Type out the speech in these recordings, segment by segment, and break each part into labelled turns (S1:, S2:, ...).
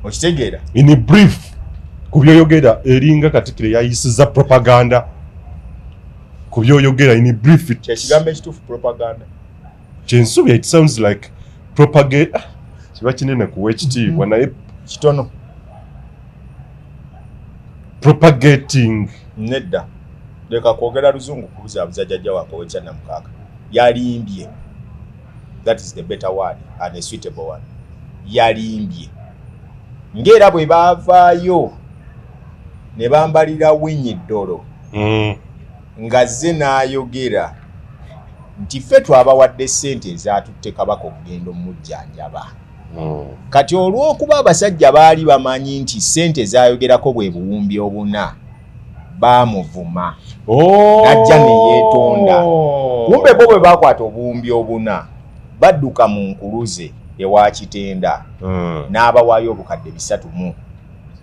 S1: okitegeera
S2: in brief kubyoyogera eringa Katikkiro yayisiza propaganda kubyoyogera in brief
S1: ekigambo ekituufu propaganda
S2: kyensubi it sounds like propaganda kiba kinene kuwa ekitiibwa naye
S1: kitono
S2: propagating
S1: nedda leka kwogera luzungu kubuzaabuza jjajja wako wekya namukaaga yalimbye. That is the better word and a suitable one. Yalimbye ng'era bwe baavaayo ne bambalira Winyiddolo nga zze n'ayogera nti ffe twabawadde ssente ezaatutte Kabaka okugenda omujjanjaba. Kati olw'okuba abasajja baali bamanyi nti ssente zayogerako bwe buwumbi 4 baamuvuma najja ne yeetonda. Kumbe bo bwe baakwata obuwumbi 4 badduka mu nkuluze ewa Kitenda n'abawaayo obukadde 3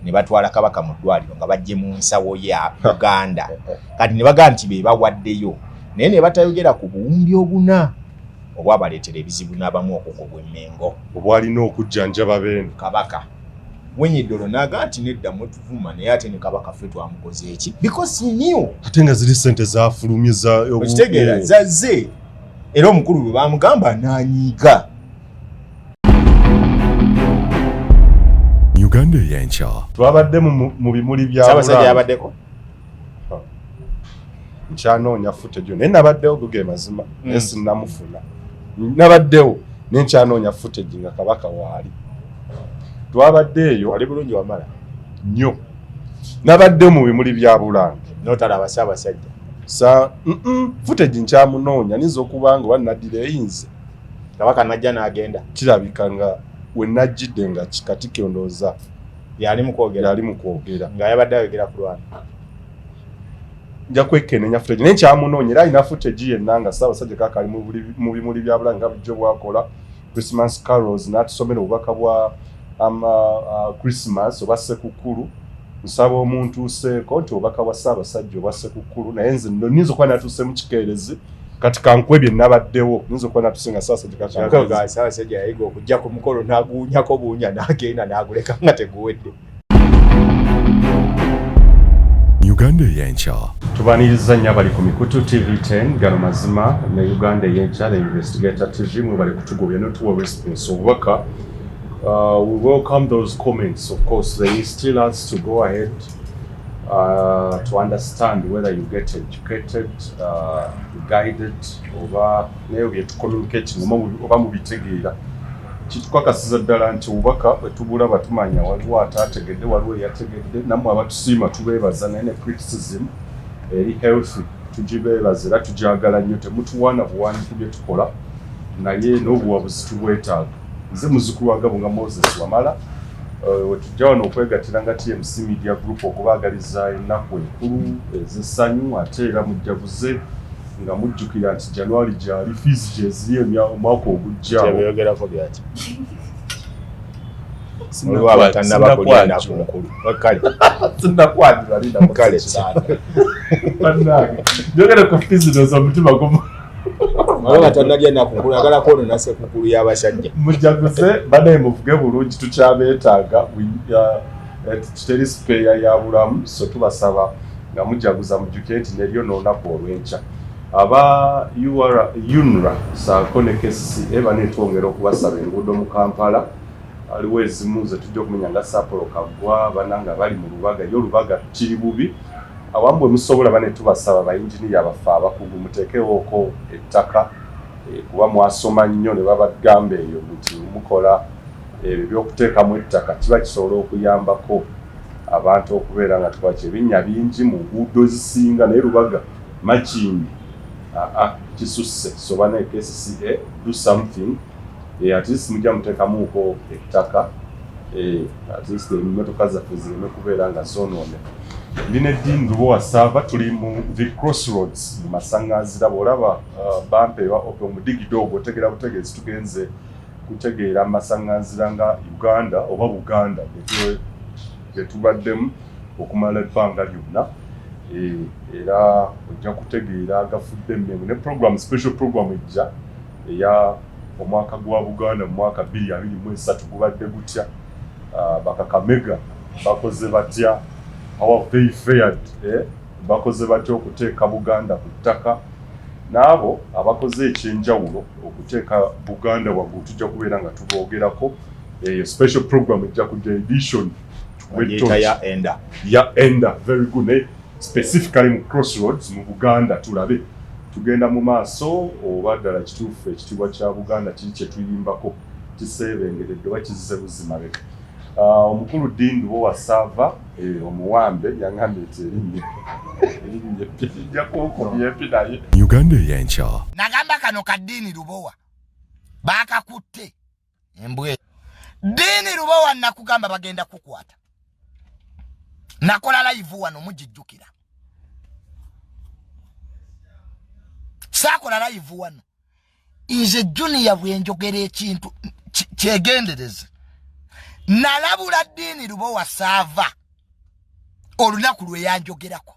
S1: ne batwala Kabaka mu ddwaliro nga bajje mu nsawo ya Uganda. Kati ne bagaa nti be bawaddeyo naye ne batayogera ku buwumbi 4 obwabaleetera ebizibu n'abamu okugobwa emmengo
S2: obwalina okujjanjaba beene
S1: Kabaka. Winyiddolo n'agaa nti nedda mwetuvuma naye ate ne Kabaka ffe twamukoze eki because he knew
S2: ate nga ziri ssente zafulumiza
S1: okitegeera zazze era omukulu bwe bamugamba n'anyiiga.
S3: Uganda Eyenkya
S2: twabadde mu bimuli bya
S1: Ssaabasajja yabaddeko
S2: nkyanoonya footage naye nabaddewo guge mazima naye sinnamufuna nabaddewo naye nkyanoonya footage nga Kabaka waali twabadde eyo
S1: wali bulungi wamala
S2: nnyo nabadde mu bimuli bya Bulange
S1: n'otalaba Ssaabasajja
S2: footage nkyamunoonya niyinza okuba nga wanaddira eyinze
S1: Kabaka najja n'agenda
S2: kirabika nga we najjidde nga Katikkiro ndowooza
S1: yali mu kwogera nga yabadde ayogera ku lwana
S2: nja kwekenneenya footage naye nkyamunoonya era alina footage yenna nga Ssaabasajja Kabaka ali mu bimuli bya Bulange nga bulijjo bwakola Christmas carols n'atusomera obubaka bwa Christmas oba Ssekukkulu nsaba omuntu useeko nti obubaka bwa Ssaabasajja obwa Ssekukkulu naye nze niyinza okuba natuuse mu kikeerezi kati kankwebye nabaddewo niyinza okuba natuuse nga
S1: Ssaabasajja yayiga okujja ku mukolo n'aguunyako buunya n'agenda n'aguleka nga teguwedde.
S3: Uganda Eyenkya
S2: tubaniriza nnyo abali ku Mikutu TV10 gano mazima ne Uganda Eyenkya the investigator TV mwe bali kutugobya n'otuwa response obubaka. We welcome those comments. Of course, they still us to go ahead to understand whether you get educated, guided, or communicating oba mubitegeera. Kitukakasiza ddala nti obubaka bwe tubulaba tumanya waliwo ataategedde waliwo eyategedde nammwe abatusiima tubeebaza naye ne criticism eri healthy tugibeebaza era tugyagala nnyo temutuwaana buwaaniku bye tukola naye n'obuwabuzi tubwetaaga. Nze muzukulu wa Gabo nga Moses Wamala wetujja wano okwegattira nga TMC Media Group okubaagaliza ennaku enkulu ez'essanyu ate era mujjaguze nga mujjukira nti January gyali fees gye ziri omwaka ogujja
S1: byogerako byaki
S2: njogera ku fees doza omutima gumu
S1: Mala tanagya nakukulu agala kono na Ssekukkulu y'abasajja
S2: mujaguze banaye muvuge bulungi tukyabeetaaga kiteri spare ya bulamu so tubasaba nga mujaguza mujjukire nti neryo n'olunaku olw'enkya aba UNRA saako ne KCCA baneetwongera okubasaba enguudo mu Kampala aliwo ezimu ze tujja okumenya nga Sapolo Kaggwa bananga bali mu Lubaga yo Lubaga kiri bubi awambwe musobola bane tubasaba bayinjiniya bafa abakugu muteekewooko ettaka kuba mwasoma nnyo ne babagamba eyo nti mukola ebyokuteekamu ettaka kiba kisobola okuyambako abantu okubeera nga tukwaki ebinnya bingi mu nguudo zisinga naye Lubaga Makindi kisusse so bane KCCA do something at least mujja muteekamuuko ettaka at least emmotoka zaffe zireme kubeera nga zoonoone. Ndine Dean Lubowa Saava tuli mu the crossroads mu masanganzira bw'olaba bampe eba mu digido otegeera butegeezi tugenze kutegeera amasanganzira nga Uganda oba Buganda gye tubaddemu okumala ebbanga lyonna era ojja kutegeera agafudde emmemu ne program special program ejja eya omwaka gwa Buganda mu mwaka 2023 gubadde gutya Bakakamega bakoze batya how they fared bakoze batya okuteeka Buganda ku ttaka n'abo abakoze ekyenjawulo okuteeka Buganda waggulu tujja kubeera nga tuboogerako special program ejja kujja edition ya enda very good specifically mu crossroads mu Buganda tulabe tugenda mu maaso oba ddala kituufu ekitiibwa kya Buganda kiri kye tuyimbako kiseebengeredde oba kizze buzimabega omukulu Dindi Lubowa Saava omuwambe yaŋŋambye nti erinnya kuukumyepi naye
S3: Uganda Eyenkya
S4: nagamba kano ka Dindi Lubowa baakakutte embwe Dindi Lubowa nakugamba bagenda kukwata nakola live wano mujijjukira saakola live wano nze junior bwenjogera ekintu kyegendereze nalabula Dindi Lubowa Saava olunaku lwe yanjogerako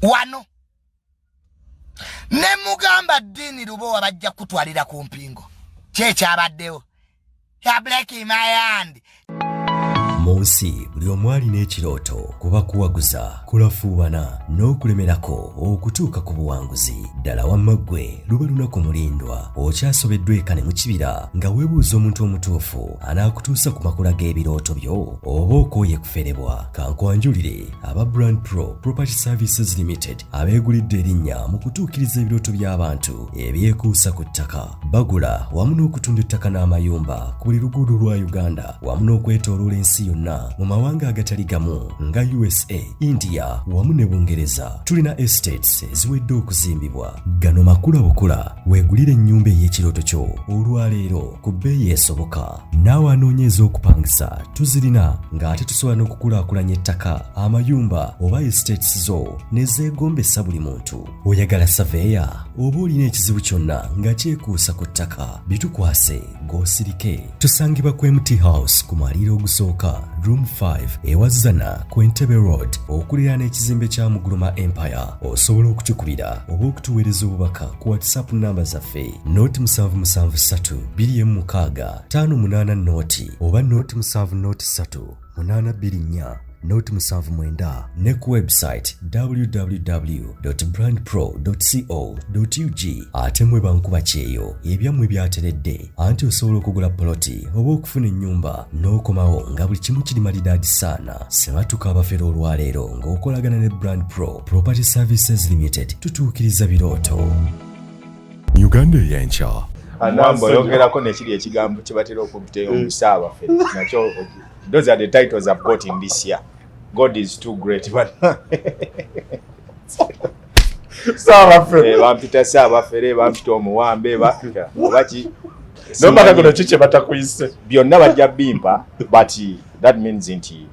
S4: wano ne mugamba Dindi Lubowa bajja kutwalira ku mpingo kyekyabaddewo ya breaking my hand.
S5: Munsi buli omwali n'ekirooto kuba kuwaguza kulafuubana n'okulemerako okutuuka ku buwanguzi ddala wamma ggwe luba lunaku mulindwa okyasobeddwa eka ne mu kibira nga weebuuza omuntu omutuufu anaakutuusa ku makula g'ebirooto byo oba okooye kuferebwa kankwanjulire aba Brand Pro Property Services Limited abeegulidde erinnya mu kutuukiriza ebirooto by'abantu ebyekuusa ku ttaka bagula wamu n'okutunda ettaka n'amayumba ku buli luguudo lwa Uganda wamu n'okwetooloola ensi yonna mu mawanga agatali gamu nga USA, India wamu ne Bungereza. Tulina estates eziwedde okuzimbibwa. Gano makula bukula weegulire ennyumba ey'ekirooto kyo olwaleero ku bbeeyi esoboka. Naawe anoonyeza okupangisa tuzirina ng'ate tusobola n'okukulaakulanya ettaka amayumba oba estates zo ne zeegombesa buli muntu. Oyagala saveya oba olina ekizibu kyonna nga kyekuusa ku ttaka bitukwase g'osirike. Tusangibwa ku MT House ku mwaliiro ogusooka Room 5 ewazana ku Entebbe Road okuliraana ekizimbe kya Muguluma Empire. Osobola okukikubira oba okutuweereza obubaka ku WhatsApp namba zaffe Note 773 216 588 Note oba Note 703 824 Note 79 ne ku website www.brandpro.co.ug. ate mwe bankuba kyeyo ebyammwe byateredde anti osobola okugula poloti oba okufuna ennyumba n'okomawo nga buli kimu kiri malidaadi saana. Sebatuka abafera olwaleero ng'okolagana ne Brand Pro Property Services Limited tutuukiriza birooto.
S3: Uganda Eyenkya
S1: Anambo yogerako nekiri ekigambo kye batera okubiteyo mu Saava fe nakyo. Those are the titles I've got in this year. God is too great, but
S2: Saava fe
S1: bampita Saava fere bampita omuwambe obaki
S2: no matter gono chiche batakuyise
S1: byonna bajja bimpa, but that means nti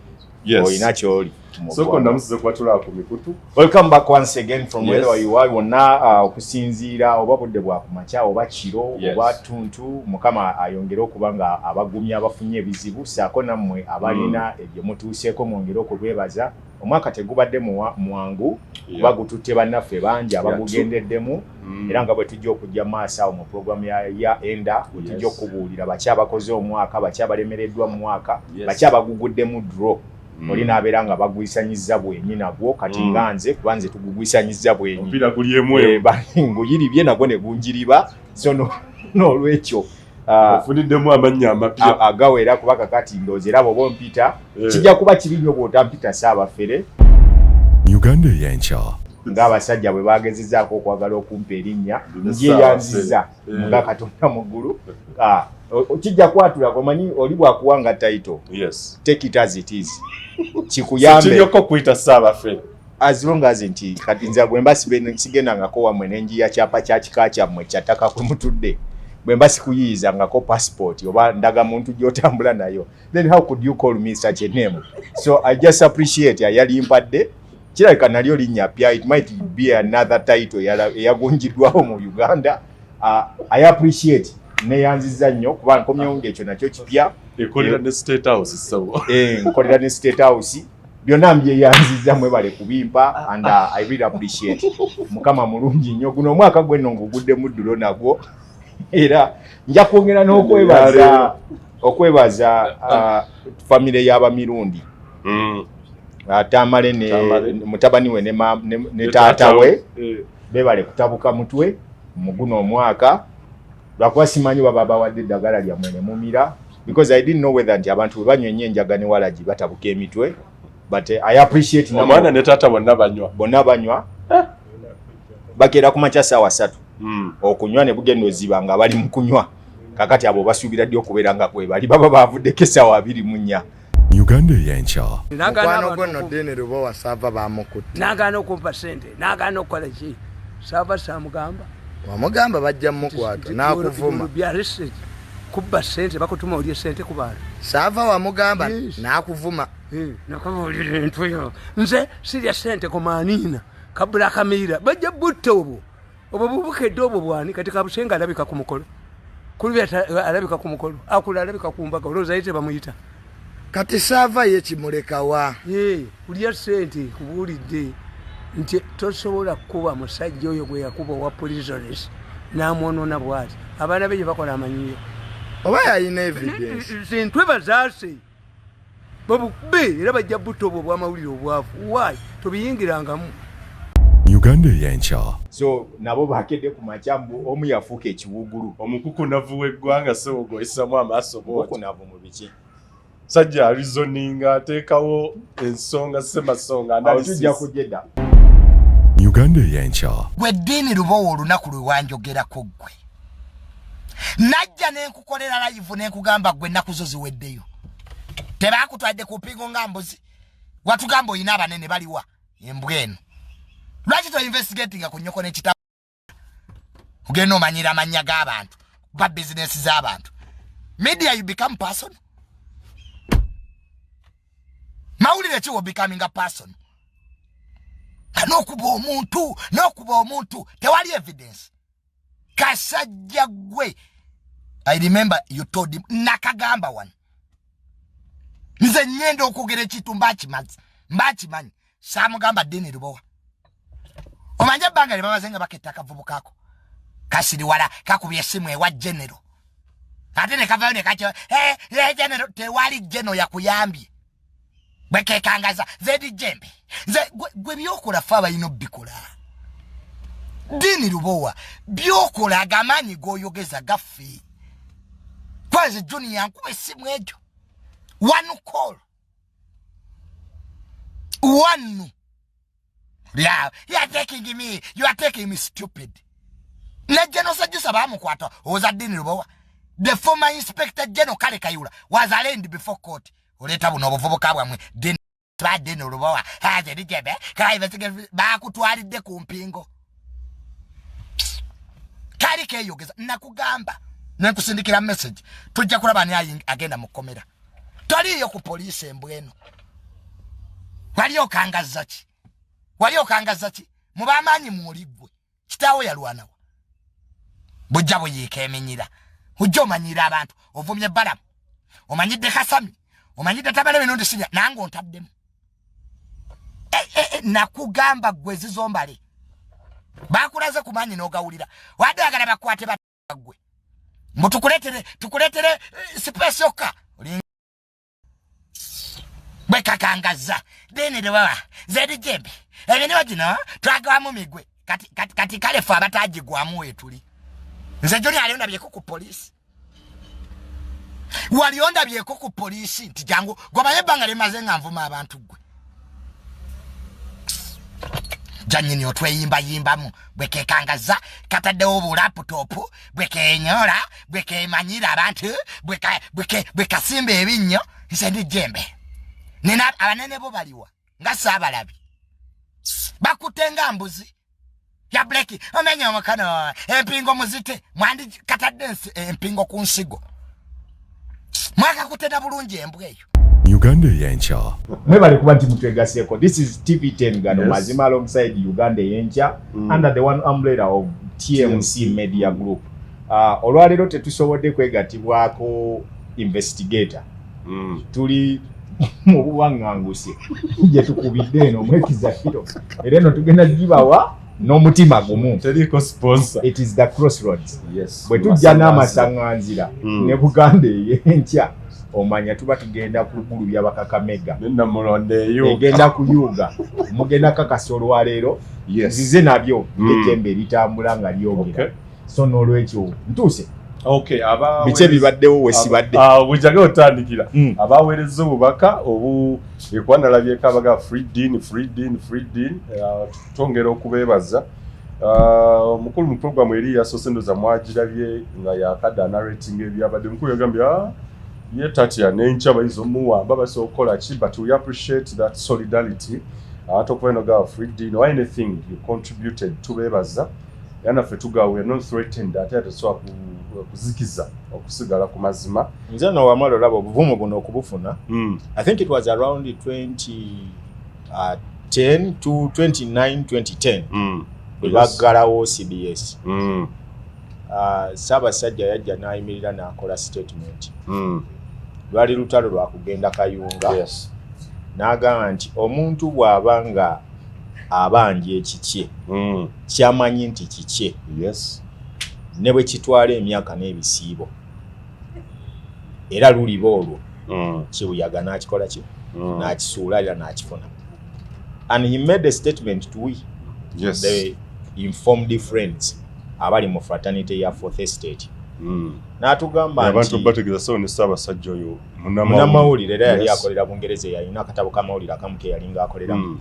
S1: oyina kyoli.
S2: Soko ndamusize kwatula ku mikutu.
S1: Welcome back once again from wherever you are. Wonna okusinziira oba budde bwa kumakya oba kiro oba tuntu Mukama ayongera okubanga abagumya abafunye ebizibu saako nammwe abalina ebyo mutuuseeko mwongera okubwebaza. Omwaka tegubadde mwangu kuba gututte bannaffe bangi abagugendeddemu era nga bwe tujja okujja maaso awo mu programu ya enda tujja okubuulira baki abakoze omwaka baki abalemereddwa mu mwaka baki abaguguddemu draw. Olina abeera nga bagwisanyiza bwenyi nagwo kati nganze kubanze tugugwisanyiza bwenyi
S2: mpira guli emwe
S1: nguyiribye nagwo ne gunjiriba so n'olwekyo
S2: ofuniddemu amannya amapya
S1: agawera kuba kakati ndoozi era bw'oba ompita kijja kuba kibi nnyo bw'otampita Saava fere.
S3: Uganda Eyenkya
S1: ng'abasajja bwe bagezezzaako okwagala okumpa erinnya ndyeyanziza nga Katonda mu ggulu. Kijja kwatula omanyi oli bwakuwanga title take it as it is kikuyambe
S2: kiryoko kuyita Saava fere
S1: as long as nti kati nza bwe mbasi sigendangako wamwe n'enjiya kyapa kya kika kyammwe kyattaka kwe mutudde bwe mbasi kuyiyiza ngako passport oba ndaga muntu gy'otambula nayo, then how could you call me such a name? So I just appreciate yali mpadde kirabika nalyo linnya pya, it might be another title eyagunjiddwawo mu Uganda. I appreciate neyanziza nnyo kuba nkomyewo ng'ekyo nakyo kipya
S2: ekolera ne State House so
S1: nkolera ne State House byonna mbyeyanziza mwebale kubimpa and I really appreciate. Mukama mulungi nnyo guno omwaka gwenno ngugudde muddulo nagwo era nja kwongera n'okwebaza okwebaza family y'Abamirundi Tamale ne mutabani we ne taata we bebale kutabuka mutwe muguno omwaka lwakuba simanyi baba bawadde eddagala lyammwe ne mumira because I didn't know whether nti abantu banywenye enjaga ne walagi batabuka emitwe but I appreciate
S2: omwana ne taata bonna banywa bakera ku makya ssaawa 3
S1: okunywa ne bugenda oziba nga bali mu kunywa kakati abo basuubira ddi okubeera nga kwe bali baba bavuddeko essaawa 24
S3: UgandaEyenkya.
S4: Mukwano gwo no Dini Lubowa Saava bamukutte.
S6: Nagaana okumpa ssente, nagaana okukola ki? Saava saamugamba.
S4: Wamugamba bajja mukwata n'akuvuma.
S6: Byalese kubba ssente bakutuma olye ssente ku bantu.
S4: Saava wamugamba n'akuvuma.
S6: Nakama olye ntweyo. Nze sirya ssente ku maaniina. Kabula kamira bajja butta obwo. Obwo bubukedde obwo bwani kati kabusenga alabika ku mukolo. Kulubya alabika ku mukolo. Akula alabika ku mbaga olowooza yite bamuyita.
S4: Kati Saava ye kimulekawa.
S6: Ulya ssente kubuulidde nti tosobola kuba musajja oyo gwe yakuba owa prisoners n'amwonoona bw'ati. Abaana be gye bakola amanyiyo.
S4: Oba yalina evidence.
S6: Zintwe bazaase. Babukube era bajja butta obwo obw'amawulire obwavu. Why? Tobiyingirangamu.
S3: UgandaEyenkya.
S1: So nabo bakedde ku makyambu omu yafuuka ekiwugulu.
S2: Omukuku navu w'eggwanga sebo isamu amaaso bw'oti.
S1: Omukuku navu mu biki?
S2: Sajja reasoninga ateekawo ensonga semasonga analysis.
S1: Tujja kujeda.
S3: UgandaEyenkya.
S4: Gwe Dini Lubowa olunaku lwe wanjogerako ggwe. Najja ne nkukolera live ne nkugamba ggwe ennaku zo ziweddeyo. Tebaakutwadde ku mpingo nga mbuzi. Watugamba oyina abanene baliwa embwa eno. Lwaki to investigating ku nnyoko n'ekitabo? Kugenda omanyira amannya g'abantu ba business z'abantu. Media you become person. Mawulire ki wo becoming a person. N'okuba omuntu tewali evidence. Kasajja gwe. I remember you told him nakagamba one. Nze nyendo okugera ekitu mbakimanyi saamugamba Dini Lubowa. Omanja banga le babazenga baketta akavubukako. Kasiri wala kakubye essimu ewa general. Ate ne kavayo ne kacho general tewali general yakuyambye. Bekekangaza zedi jembe. Gwe byokola faba ino bikola. Dini Lubowa byokola agamanyi goyogeza gaffe. Kwaze junior yankuba essimu ejo. One call. One. Yeah, you are taking me stupid. Let General Sajusa Bamukwata was a Dini Lubowa. The former Inspector General Kale Kayula was arraigned before court. Oleta buno obuvubuka bwamwe Dini Lubowa haze dijebe kala investigate bakutwalidde ku mpingo. Kali keyogeza nakugamba nakusindikira message tujja kulaba ni agenda mukomera. Toliyo ku police embweno. Wali okangaza ki? Mubamanyi muligwe. Kitawo yalwanawa. Bujja buyike eminyira. Ujjo manyira abantu. Ovumye balamu. Omanyidde Kasami. Omanyidde Tabale bino ndisinya nango ntaddemu. Nakugamba gwe zizombale. Bakulaze kumanyi n'ogawulira. Wadde agala bakwate batagwe. Tukuletere space yokka. Bwekakangaza Dini Lubowa zedi jembe ebintu kino twagamu migwe kati kale fa abatagigwamu wetuli nze joni alionda byeko ku police walionda byeko ku police nti jangu gobaye bangale mazenga mvuma abantu gwe janyini otweyimba bwekekangaza katadde obu laptop bwekenyora bwekemanyira abantu bwekasimba ebinnyo zedi jembe nina abanene bo baliwa nga saabalabi bakutenga mbuzi ya bleki omenya omukano empingo muzite mwandi katadde empingo ku nsigo mwaka kutenda bulungi embwa eyo.
S3: UgandaEyenkya.
S1: Mwebale kuba nti mutwegaseko. This is TV10 Gano Mazima alongside UgandaEyenkya under the one umbrella of TMC Media Group. Olwalero tetusobodde kwegatibwako investigator. Tuli mu buwanganguse je tukubidde eno mwekiza kiro era eno tugenda gibawa n'omutima gumu.
S2: Teriko sponsor.
S1: It is the crossroads.
S2: Yes.
S1: Bwe tujja n'amasaŋŋanzira ne Buganda Eyenkya omanya tuba tugenda ku ggulu by'Abakakamega.
S2: Nina mulondeeyo.
S1: Egenda kuyuga. Mugenda kakasa olwaleero.
S2: Yes.
S1: Zize nabyo ejjembe litambula nga lyogera. So n'olwekyo ntuuse.
S2: Okay,
S1: biche bibaddewo wesibadde.
S2: Bujjage otandikira. Abaweereza obubaka obu ekwanalabyeko abaga freedin. Tongera okubeebaza. Mukulu mu program eri yasoose ndoza mwagirabye nga yakadda narrating ebyabadde. Mukulu yagambye ye tatya n'enkya bayizo muwamba basobola okukola ki, but we appreciate that solidarity. Tokubeno ga freedin or anything you contributed tubeebaza. Yana ffe tugawe, we are not threatened ate atasobola kuzikiza okusigala ku mazima.
S1: Nze no wamala olaba obuvumu buno okubufuna. I think it was around 2010 to 2010 bwe baggalawo CBS. Ssaabasajja yajja n'ayimirira n'akola statement. Lwali lutalo lwa kugenda Kayunga.
S2: Yes.
S1: N'agamba nti omuntu bw'aba nga abanja ekikye kyamanyi nti kikye.
S2: Yes.
S1: Ne bwe kitwala emyaka n'ebisiibo era luliba olwo kibuyaga n'akikola ki n'akisuula era n'akifuna. And he made a statement to we,
S2: yes,
S1: the informed friends abali mu fraternity ya Fourth Estate. N'atugamba nti
S2: abantu bategeeza so ne Ssaabasajja oyo
S1: munnamawulire era yali akolera Bungereza, yalina akatabo k'amawulire akamu ke yalinga akoleramu.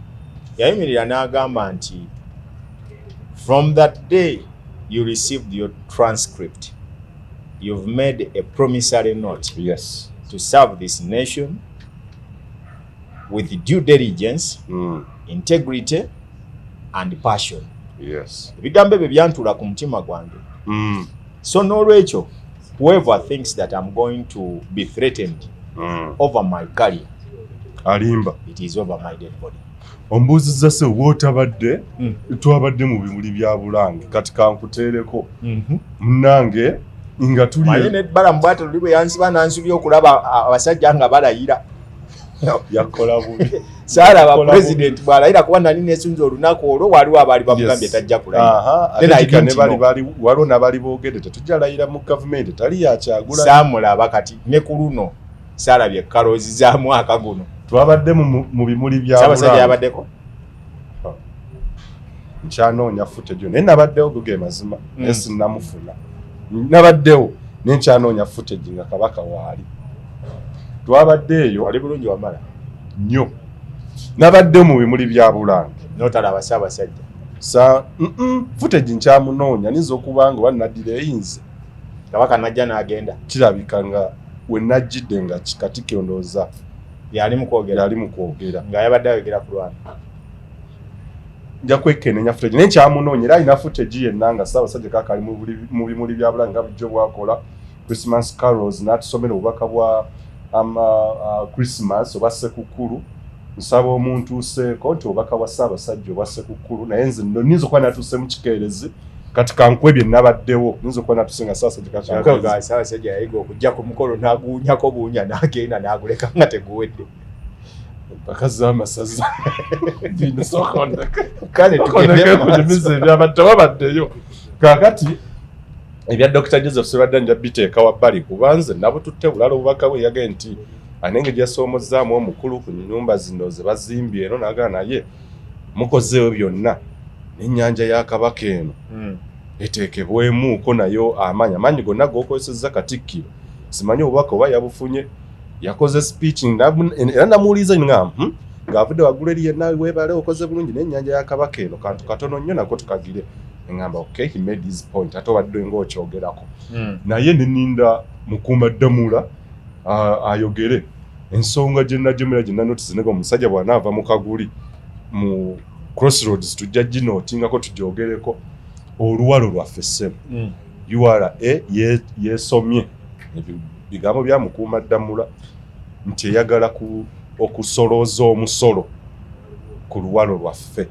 S1: Yayimirira n'agamba nti from that day you received your transcript, you've made a promissory note,
S2: yes,
S1: to serve this nation with due diligence, integrity and passion.
S2: Yes.
S1: Ebigambo ebyo byantula ku mutima gwange. So n'olwekyo whoever thinks that I'm going to be threatened over my career,
S2: alimba,
S1: it is over my dead body.
S2: Ombuuzizza se wootabadde twabadde mu bimuli bya Bulange kati kankuteereko munnange nga tuli
S1: manye nebbala mu bwato luli bwe yansiba nansubye okulaba abasajja nga balayira
S2: yakola bubi
S1: Saava president bwalayira kuba nali nesunza olunaku olwo waliwo abaali bamugambye tajja kulayira.
S2: Waliwo n'abali boogedde tetujja layira mu gavumenti tali yakyagula.
S1: Saamulaba kati ne ku luno saalabye kaloozi mwaka guno.
S2: Twabadde mu bimuli bya
S1: Ssaabasajja yabaddeko
S2: nkyanoonya footage naye nabaddewo guge mazima naye sinnamufuna. Nabaddewo naye nkyanoonya footage nga Kabaka waali. Twabaddeeyo
S1: wali bulungi wamala
S2: nnyo. Nabaddewo mu bimuli bya Bulange
S1: n'otalaba Ssaabasajja
S2: footage nkyamunoonya niza okuba nga banaddira eyinze
S1: Kabaka najja n'agenda
S2: kirabika nga we najjidde nga Katikkiro ndowooza
S1: yali mu kwogera nga yabadde ayogera ku lwana.
S2: Nja kwekenneenya footage naye nkyamunoonya era alina footage yenna nga Ssaabasajja Kabaka ali mu bimuli bya Bulange nga bujjo bwakola Christmas carols n'atusomera obubaka bwa Christmas oba Ssekukkulu. Nsaba omuntu useeko nti obubaka bwa Ssaabasajja obwa Ssekukkulu naye nze nniza okuba natuuse mu kikeerezi kati kankwebye nabaddewo nniza okuba natuuse nga
S1: Ssaabasajja yayiga okujja ku mukolo n'aguunyako buunya n'agenda n'aguleka nga teguwedde.
S2: Mpaka z'amasaza
S1: kale
S2: kujimiza ebyabadde wabaddeyo kaakati ebya Dr. Joseph Sibadda nja biteeka wabbali kuba nze nabo tutte bulala obubaka bwe yagee nti anenge gyasoomozaamu omukulu ku nnyumba zino ze bazimbye eno n'agaa naye mukozeewo byonna n'ennyanja ya Kabaka eno eteekebwemuuko nayo amaanyi gonna g'okozesezza Katikkiro simanyi obubaka oba yabufunye. Yakoze speech era namuwuliza ng'avudde waggulu eri yenna weebale okoze bulungi n'ennyanja ya Kabaka eno kantu katono nnyo nako tukagire. Ngamba okay, he made his point ate obadde ng'okyogerako naye neninda Mukuumaddamula ayogere ensonga gye nanotice nga omusajja bw'anaava mu kaguli mu crossroads tujja ginootingako tugyogereko oluwalo lwaffe ssemu URA yeesomye bigambo bya Mukuumaddamula nti eyagala okusolooza omusolo ku luwalo lwaffe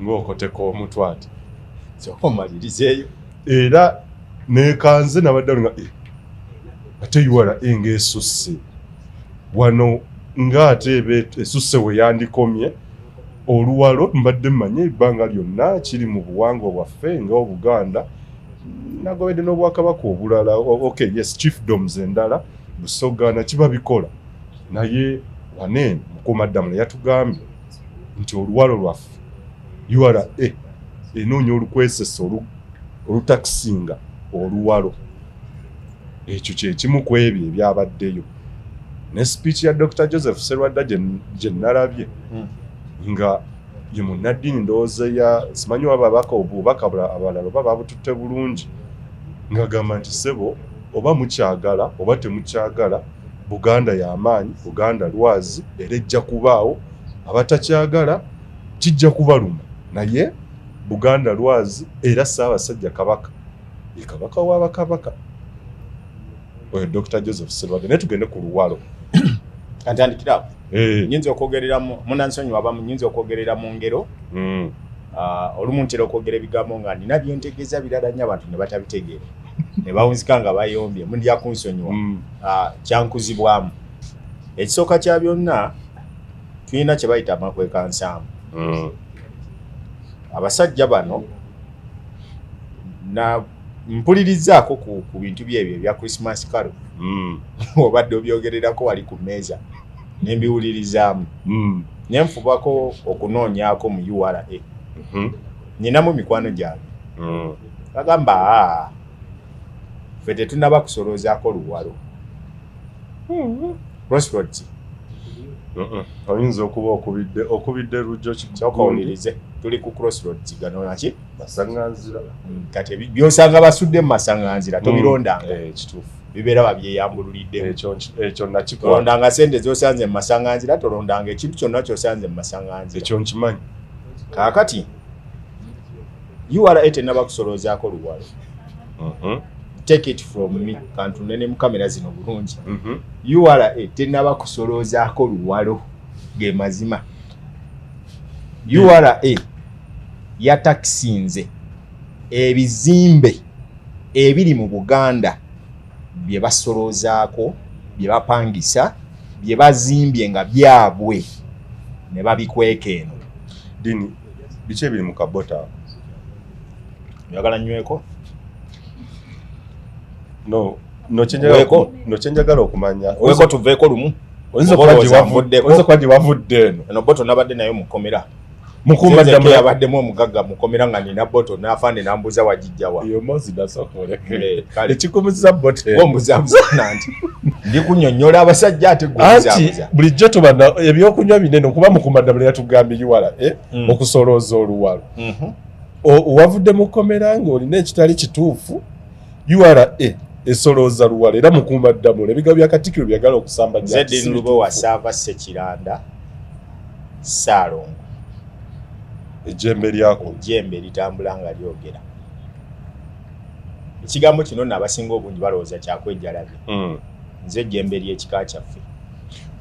S2: ng'okoteko omutwati
S1: omalirizeeyo
S2: era nekanze nabadde nga ate URA ng'esusse wano ng'ate esusse we yandikomye oluwalo mbadde mmanye ebbanga lyonna kiri mu buwangwa bwaffe nga Obuganda nagobedde n'obwakabaka obulala okay yes chiefdoms endala Busoga na kiba bikola naye wanene Mukuumaddamula yatugambye nti oluwalo lwaffe URA enoonya olukwesesa olutakisinga oluwalo ekyo kye kimu ku ebyo ebyabaddeyo ne speech ya Dr. Joseph Serwadda gye nalabye nga ye munnaddiini ndowooza ya simanyi wababaka obubaka abalala oba babututte bulungi ng'agamba nti ssebo oba mukyagala oba temukyagala Buganda y'amaanyi Buganda lwazi era ejja kubaawo abatakyagala kijja kubaluma naye Buganda lwazi era Ssaabasajja Kabaka ye Kabaka w'Abakabaka oyo Dr. Joseph Serwadda naye tugende ku luwalo
S1: kantandikira nyinza okwogerera munansonyi waba nyinza okwogerera mu ngero olumu ntera okwogera ebigambo nga nina byentegeeza birala nnyo abantu ne batabitegeera ne bawunzika nga bayombye mundya kunsonyiwa kyankuzibwamu ekisooka kya byonna tulina kye bayita amakwekansamu abasajja bano na mpulirizaako ku bintu byebyo ebya Christmas Carol obadde obyogererako wali ku mmeeza nembiwulirizaamu nenfubako okunoonyaako mu URA ninamu mikwano gyange bagamba ffe tetunaba kusoloozaako luwalo Crossroads
S2: oyinza okuba okubidde lujjo
S1: kyokawulirize tuli ku Crossroads gano naki
S2: masaŋŋanzira
S1: kati byosanga basudde mu masaŋŋanzira tobirondanga
S2: kituufu
S1: bibeera babyeyambululiddemu
S2: ekyo nakikola
S1: tolondanga sente zosanze mu masaŋŋanzira tolondanga ekintu kyonna kyosanze mu masaŋŋanzira
S2: ekyo nkimanyi
S1: kaakati URA tenaba kusoloozaako luwalo take it from me kantu nene mu kamera zino bulungi URA tenaba kusoloozaako luwalo ge mazima URA yatakisinze ebizimbe ebiri mu Buganda bye basoloozaako bye bapangisa bye bazimbye nga byabwe ne babikweka eno
S2: dini biki ebiri mu kabota
S1: njagala nyweko
S2: kyenjagala okumanya
S1: weko tuveeko lumu
S2: oyinza kuba gye wavudde eno
S1: eno boto nabadde nayo mukomera
S2: Mukuumaddamula
S1: yabaddemu omugagga mukomera nga nina boto n'afande n'ambuza wagijjawa
S2: iyo mozi dasokoleke ekikumiza bote
S1: ombuzabuza nti ndi kunnyonnyola abasajja ate
S2: anti bulijjo tubana ebyokunywa binene okuba Mukuumaddamula yatugambye URA okusolooza oluwalo owavudde mukomera ng'olina ekitali kituufu URA esolooza luwalo era Mukuumaddamula ebigambo bya Katikkiro byagala okusamba
S1: Zedin Lubowa Saava Sekiranda Saalongo
S2: ejjembe lyako
S1: ejjembe litambula nga lyogera ekigambo kino n'abasinga obungi balowooza kyakwejjalabye nze ejjembe ly'ekika kyaffe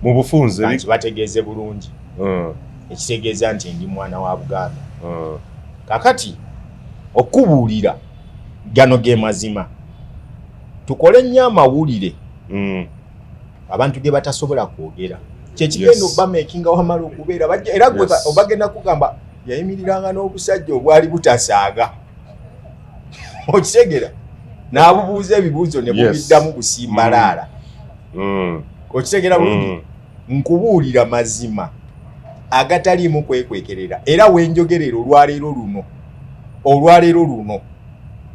S2: mu bufunze
S1: nti bategeeze bulungi ekitegeeza nti ndi mwana wa Buganda kakati okubuulira gano ge mazima tukole nnyo amawulire abantu ge batasobola kwogera kyekigenda obamakinga wamala okubeera era gwe obagenda kugamba yayimiriranga n'obusajja obwali butasaaga okitegera n'abubuuza ebibuuzo ne bubiddamu busimbalaala okitegera bulungi nkubuulira mazima agataliimu kwekwekerera era wenjogerera olwaleero luno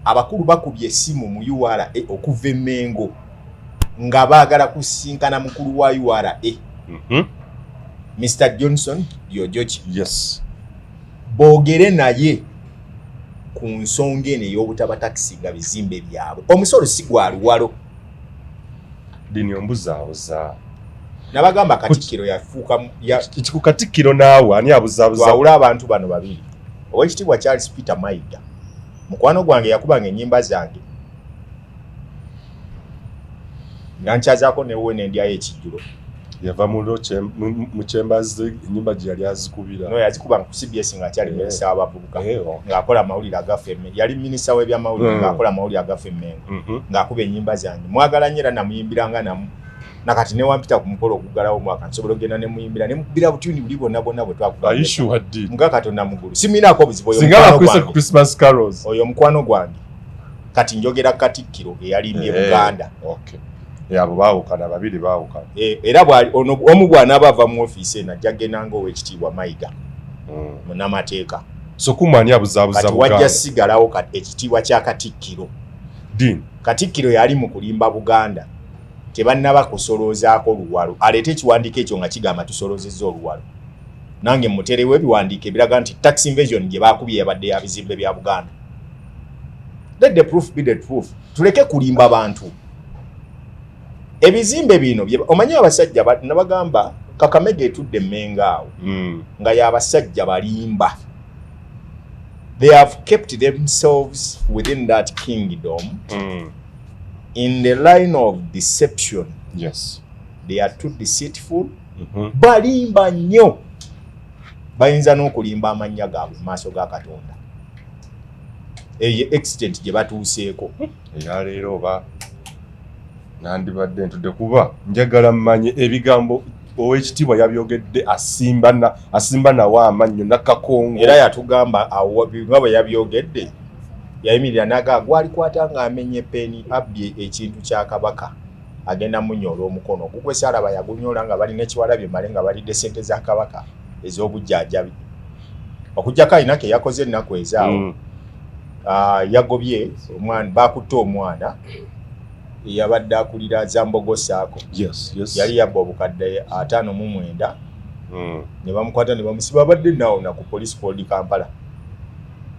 S1: abakulu bakubye essimu mu URA okuva e Mengo nga baagala kusinkana mukulu wa URA Mr. Johnson Yojoki boogere naye ku nsonga eno ey'obutabatakisiga bizimbe byabwe omusolo si gwa luwalo
S2: dini ombuzaabuza
S1: nabagamba Katikkiro yafuuka
S2: ku Katikkiro naawe ani abuzaabuza
S1: wawula abantu bano babiri owekitiibwa Charles Peter Mayiga mukwano gwange yakubanga ennyimba zange nga nkyazaako newe nendyayo ekijjulo
S2: yava mu kyembazi ennyimba gye yali azikubira
S1: no yazikuba ku CBS nga akyali minisita w'abavubuka ng'akola amawulire agaffe yali minisita w'ebyamawulire ng'akola amawulire agaffe Mengo ng'akuba ennyimba zange mwagala nnyo era namuyimbiranga namu nakati ne wampita ku mukolo okugalawo omwaka nsobola okugenda ne muyimbira ne mukubira butuni buli bonna bwe twakubira.
S2: Aishu haddi.
S1: Mga Katonda mugulu. Siminaako buzibu
S2: Singala Christmas carols.
S1: Oyo mukwano gwange. Kati njogera Katikkiro eyalimbye Buganda.
S2: Okay. Abo baawukana babiri baawukana.
S1: Era omu bw'anaaba ava mu ofiisi eno ajja kugenda ng'owekitiibwa Mayiga. Munnamateeka.
S2: So kumanya abuzaabuza
S1: Buganda. Kati wajja sigalawo ekitiibwa kya Katikkiro.
S2: Din.
S1: Katikkiro yali mu kulimba Buganda. Tebannaba kusoloozaako luwalo. Aleete ekiwandiiko ekyo nga kigamba tusoloozezza oluwalo. Nange muterewo ebiwandiiko ebiraga nti tax invasion gye baakubye yabadde ya bizimbe bya Buganda. Let the proof be the proof. Tuleke kulimba bantu. Ebizimbe bino omanyi abasajja nabagamba Kakamega etudde Mmengo awo nga y'abasajja balimba. They have kept themselves within that kingdom in the line of deception.
S2: Yes.
S1: They are too deceitful. Balimba nnyo. Bayinza n'okulimba amannya gaabwe mu maaso ga Katonda. Eyo extent gye batuuseeko.
S2: Era leero oba nandibadde ntudde kuba njagala mmanye ebigambo owekitiibwa yabyogedde asimba nawo amannyo Nakakongo.
S1: Era yatugamba awo nga bwe yabyogedde yayimirira naga gwalikwata ng'amenye peni abbye ekintu kya Kabaka agenda munyoola omukono gugwe Saalaba yagunyoola nga bali n'ekiwalabye male nga balidde ssente za Kabaka ez'obujjajjabi okugjako ayinako yakoze ennaku ezaawo. Yagobye omwana bakutte omwana yabadde akulira Zambogosaako.
S2: Yes.
S1: Yali yabba obukadde 59 ne bamukwata ne bamusiba badde nawo na ku police called Kampala.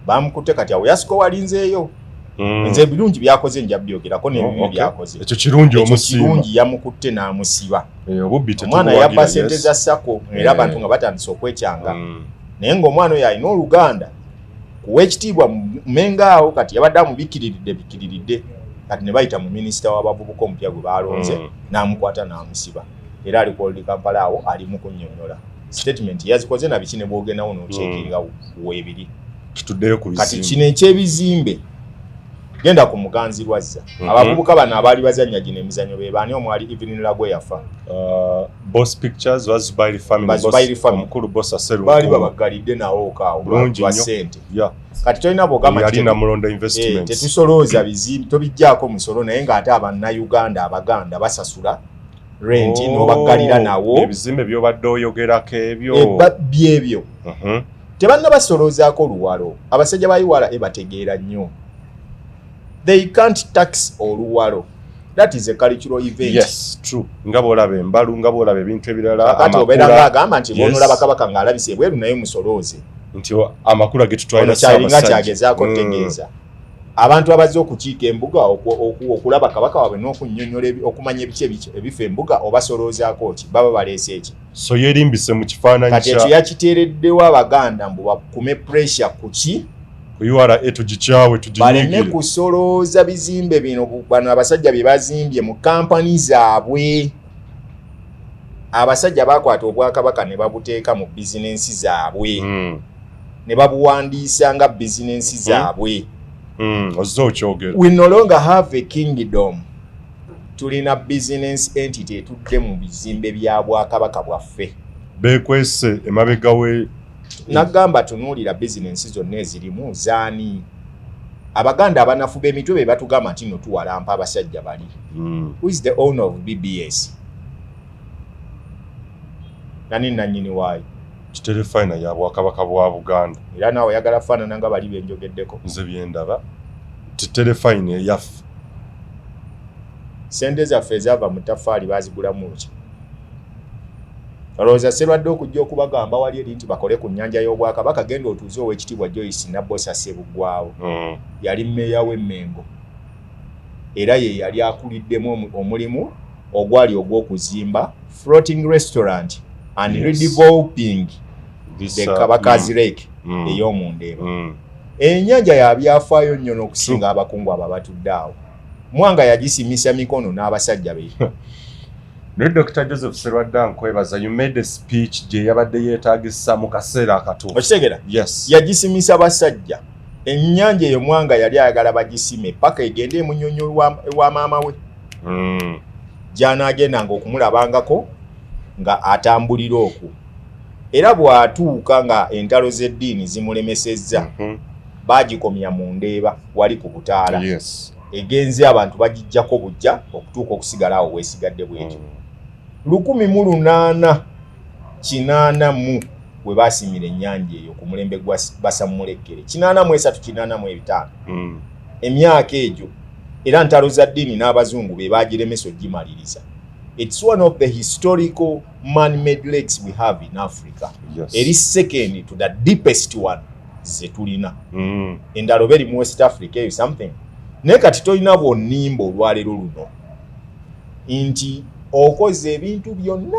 S1: Bamukutte kati awo yasiko walinzeeyo. Nze ebirungi byakoze njabyogerako n'ebibi byakoze.
S2: Ekyo kirungi omusiba.
S1: Kirungi yamukutte n'amusiba.
S2: Obubbi
S1: omwana yabba ssente za Sako era abantu nga batandise okwekyanga. Naye ng'omwana oyo alina Oluganda kuwekitiibwa Mmengo awo kati yabadde amubikiriridde kati ne bayita mu minisita w'abavubuka omupya gwe baalonze n'amukwata n'amusiba. Era ali ku Kampala awo ali mu kunnyonnyola. Statement yazikoze na biki ne bw'ogendawo n'ocekinga weebiri.
S2: Kituddeyo ku bizimbe.
S1: Kati kino eky'ebizimbe genda ku Muganzirwazza. Abavubuka bano abaali bazannya gino emizannyo be baani omwali Evelyn Lagwe yafa.
S2: Boss Pictures was by the family. Omukulu Boss Aseru.
S1: Baali babagalidde nawo okaawo lwa ssente. Kati tolina bw'ogamba
S2: yali Namulonda Investments.
S1: Tetusolooza bizimbe tobijjaako musolo naye ng'ate Abannayuganda Abaganda basasula rent n'obagalira nawo.
S2: Ebizimbe by'obadde oyogerako ebyo.
S1: Byebyo. Tebanna basoloozaako luwalo. Abasajja ba Iwala bategeera nnyo. They can't tax oluwalo. That is a cultural event.
S2: Yes, true. Nga bw'olaba embalu, nga bw'olaba ebintu ebirala.
S1: Kati obeera ng'agamba nti bw'onolaba Kabaka ng'alabise ebweru naye musolooze.
S2: Nti amakulu getutwalira
S1: Ssaabasajja kyagezaako tegeeza. Abantu abazze okukiika embuga okulaba Kabaka waabwe n'okunnyonnyola okumanya ebiki ebifa embuga obasoloozaako ki baba baleese ki.
S2: So yeerimbise mu kifaananyi
S1: kati ekyo yakiteereddewo Abaganda mbu bakume pressure ku ki
S2: kuyuwala tugikyawe tuginyigire
S1: baleme kusolooza bizimbe bino bano abasajja bye bazimbye mu kampani zaabwe. Abasajja bakwata Obwakabaka ne babuteeka mu bizinensi zaabwe ne babuwandiisa nga bizinensi zaabwe. We no longer have a kingdom. Tulina business entity etudde mu bizimbe bya Bwakabaka bwaffe.
S2: Bekwese emabega we
S1: nagamba tunuulira business zonna ezirimu zaani. Abaganda abanafu b'emitwe be batugamba nti no tuwalampa abasajja bali. Who is the owner of BBS? Nani nannyini waayo?
S2: Kiterefayina ya Bwakabaka bwa Buganda.
S1: Era naawe oyagala faanana nga bali benjogeddeko.
S2: Nze byendaba. Kiterefayina eyaffe.
S1: Sente zaffe ezaava mu ttafaali baazigulamu ki? Olowooza Sserwadde okujja okubagamba wali eri nti bakole ku nnyanja y'Obwakabaka genda otuuze Oweekitiibwa Joyce Nabbosa Ssebuggwawo. Yali mmeeya w'e Mmengo. Era ye yali akuliddemu omulimu ogwali ogw'okuzimba floating restaurant and redeveloping the Kabaka's Lake ey'omundeeba. Ennyanja yabyafaayo nnyo n'okusinga abakungu abo batudde awo. Mwanga yagisimisa mikono n'abasajja be.
S2: Dr. Joseph Sserwadde nkwebaza, you made a speech gye yabadde yeetaagisa mu kaseera akatuufu.
S1: Okitegera?
S2: Yes.
S1: Yagisimisa basajja. Ennyanja eyo Mwanga yali ayagala bagisime paka egende emunyonyo wa maama we. gy'anaagendanga okumulabangako nga atambulira okwo. Era bw'atuuka nga entalo z'eddiini zimulemesezza, baagikomya mu Ndeeba wali ku Butaala.
S2: Yes.
S1: Egenze abantu bagijjako bujja okutuuka okusigala awo weesigadde bwetyo. 1880 bwe baasimira ennyanja eyo ku mulembe gwa Basamulekkere. 83-85. Emyaka egyo era ntalo za ddiini n'abazungu be baagiremesa ogimaliriza. It's one of the historical man-made lakes we have in Africa.
S2: Yes.
S1: Eri second to the deepest one ze tulina. Endalo beri mu West Africa eyo something. Naye kati tolina bwonnimba olwaleero luno nti okoze ebintu byonna.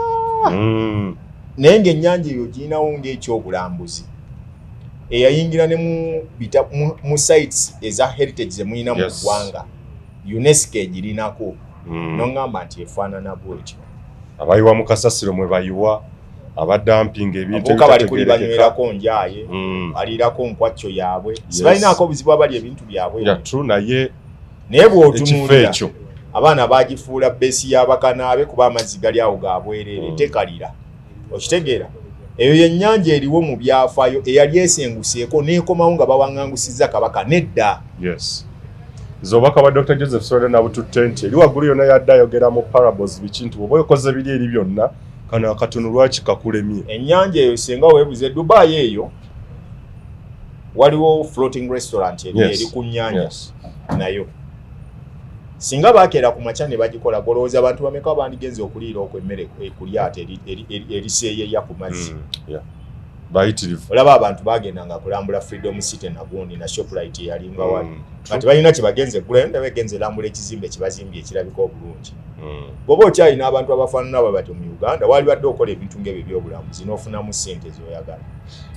S1: Naye ng'ennyanja eyo girinawo ng'ekyobulambuzi eyayingira ne mu sites eza heritage ze mulina mu ggwanga. UNESCO egirinako. N'oŋŋamba nti efaanana bwetyo.
S2: Abayiwa mu kasasiro mwe bayiwa, abadampinga ebintu
S1: abuka bali kuli banywerako njaye, balirako nkwacyo yaabwe. Sibalinaako buzibu abali ebintu byabwe.
S2: True, naye
S1: bw'otunuulira abaana baagifuula bbeesi y'abakanaabe kuba amazzi gali awo ga bwereere tekalira. Okitegeera? Eyo yennyanja eriwo mu byafaayo eyali esenguseeko n'ekomawo nga bawaŋŋangusizza Kabaka nedda.
S2: Yes. Zobaka wa Dr. Joseph Sowore na bututte nti eri waggulu yonna yadde ayogera mu parables bikintu bw'oba okoze biri eri byonna kano akatono lwaki kakulemye.
S1: Ennyanja eyo singa weebuze Dubai eyo waliwo floating restaurant eri ku nnyanja nayo. Singa bakeera ku makya ne bagikola golowooza abantu bameka bandigenze okuliira okwo emmere ekulyato eriseeyeeya ku mazzi.
S2: Bayitirivu.
S1: Olaba abantu bagendanga kulambula Freedom City na gundi na Shoprite yalinga wali. Kati balina kibagenze gula nda begenze lambula ekizimbe kibazimbye ekirabika obulungi. Bw'oba okyalina abantu abafaanana bati mu Uganda wali badde okola ebintu ng'ebyo by'obulamuzi n'ofunamu ssente z'oyagala.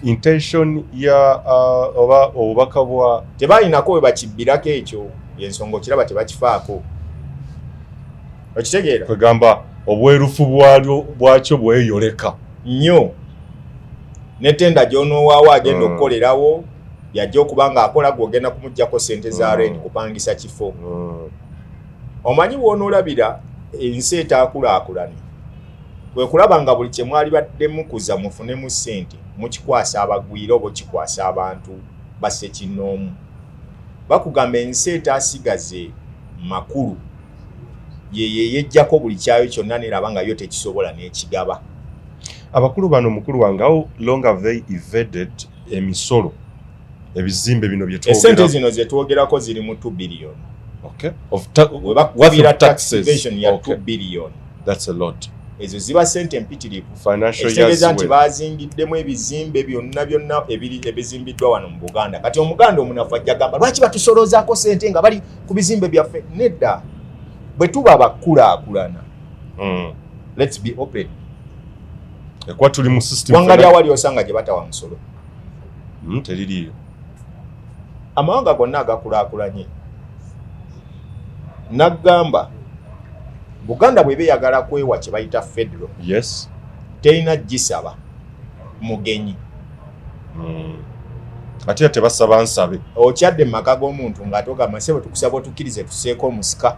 S2: Intention ya oba obubaka bwa
S1: tebalinako we bakibbirako ekyo y'ensonga okiraba tebakifaako. Okitegeera?
S2: Kwegamba obwerufu bwakyo bweyoleka
S1: nnyo. Netenda gy'onoowaawo agenda okukolerawo yajja okuba ng'akola gw'ogenda kumuggyako ssente za rent kupangisa kifo. Omanyi w'onoolabira ensi etaakulaakulane kwe kulaba nga buli kye mwali badde mukuza mufunemu ssente mukikwasa abagwira oba kikwasa abantu basse kinnoomu. Bakugamba ensi etaasigaze makulu ye yejjako buli kyayo kyonna neraba nga yo tekisobola n'ekigaba.
S2: Abakulu bano mukulu wange how long have they evaded emisolo ebizimbe bino bye twogera.
S1: Esente zino ze twogerako ziri mu 2 billion.
S2: Okay.
S1: Webakubira tax evasion ya 2 billion.
S2: That's a lot.
S1: Ezo ziba sente mpitirivu.
S2: Financial
S1: years nti bazingiddemu ebizimbe byonna ebizimbiddwa wano mu Buganda. Kati Omuganda omunafu ajja gamba lwaki batusolozaako sente nga bali ku bizimbe byaffe. Nedda bwe tuba abakulaakulana. Let's be open.
S2: Ekwa tuli mu system.
S1: Wangali awali osanga gye batawa musolo.
S2: Teririyo.
S1: Amawanga gonna agakulaakulanye. Nagamba Buganda bwe beeyagala kwewa kye bayita federal.
S2: Yes.
S1: Terina gisaba mugenyi.
S2: Ate tebasaba nsabe.
S1: Okyadde mu maka g'omuntu ng'atogamba sebo tukusaba otukkirize tuseeko omusika.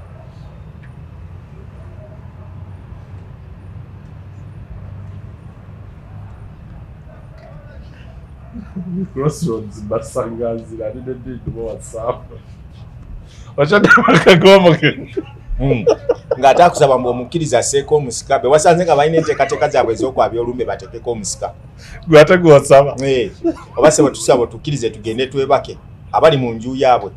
S2: Crossroads basangazira ndi WhatsApp. Wachadde makagomoke.
S1: Ng'ate akusaba mbu omukkiriza aseeko omusika be wasanze nga balina enteekateeka zaabwe ez'okwabya olumbe bateekeko omusika.
S2: Gwe ate gwe wasaba.
S1: Oba sebo tusaba tukkirize tugende twebake abali mu nju yaabwe.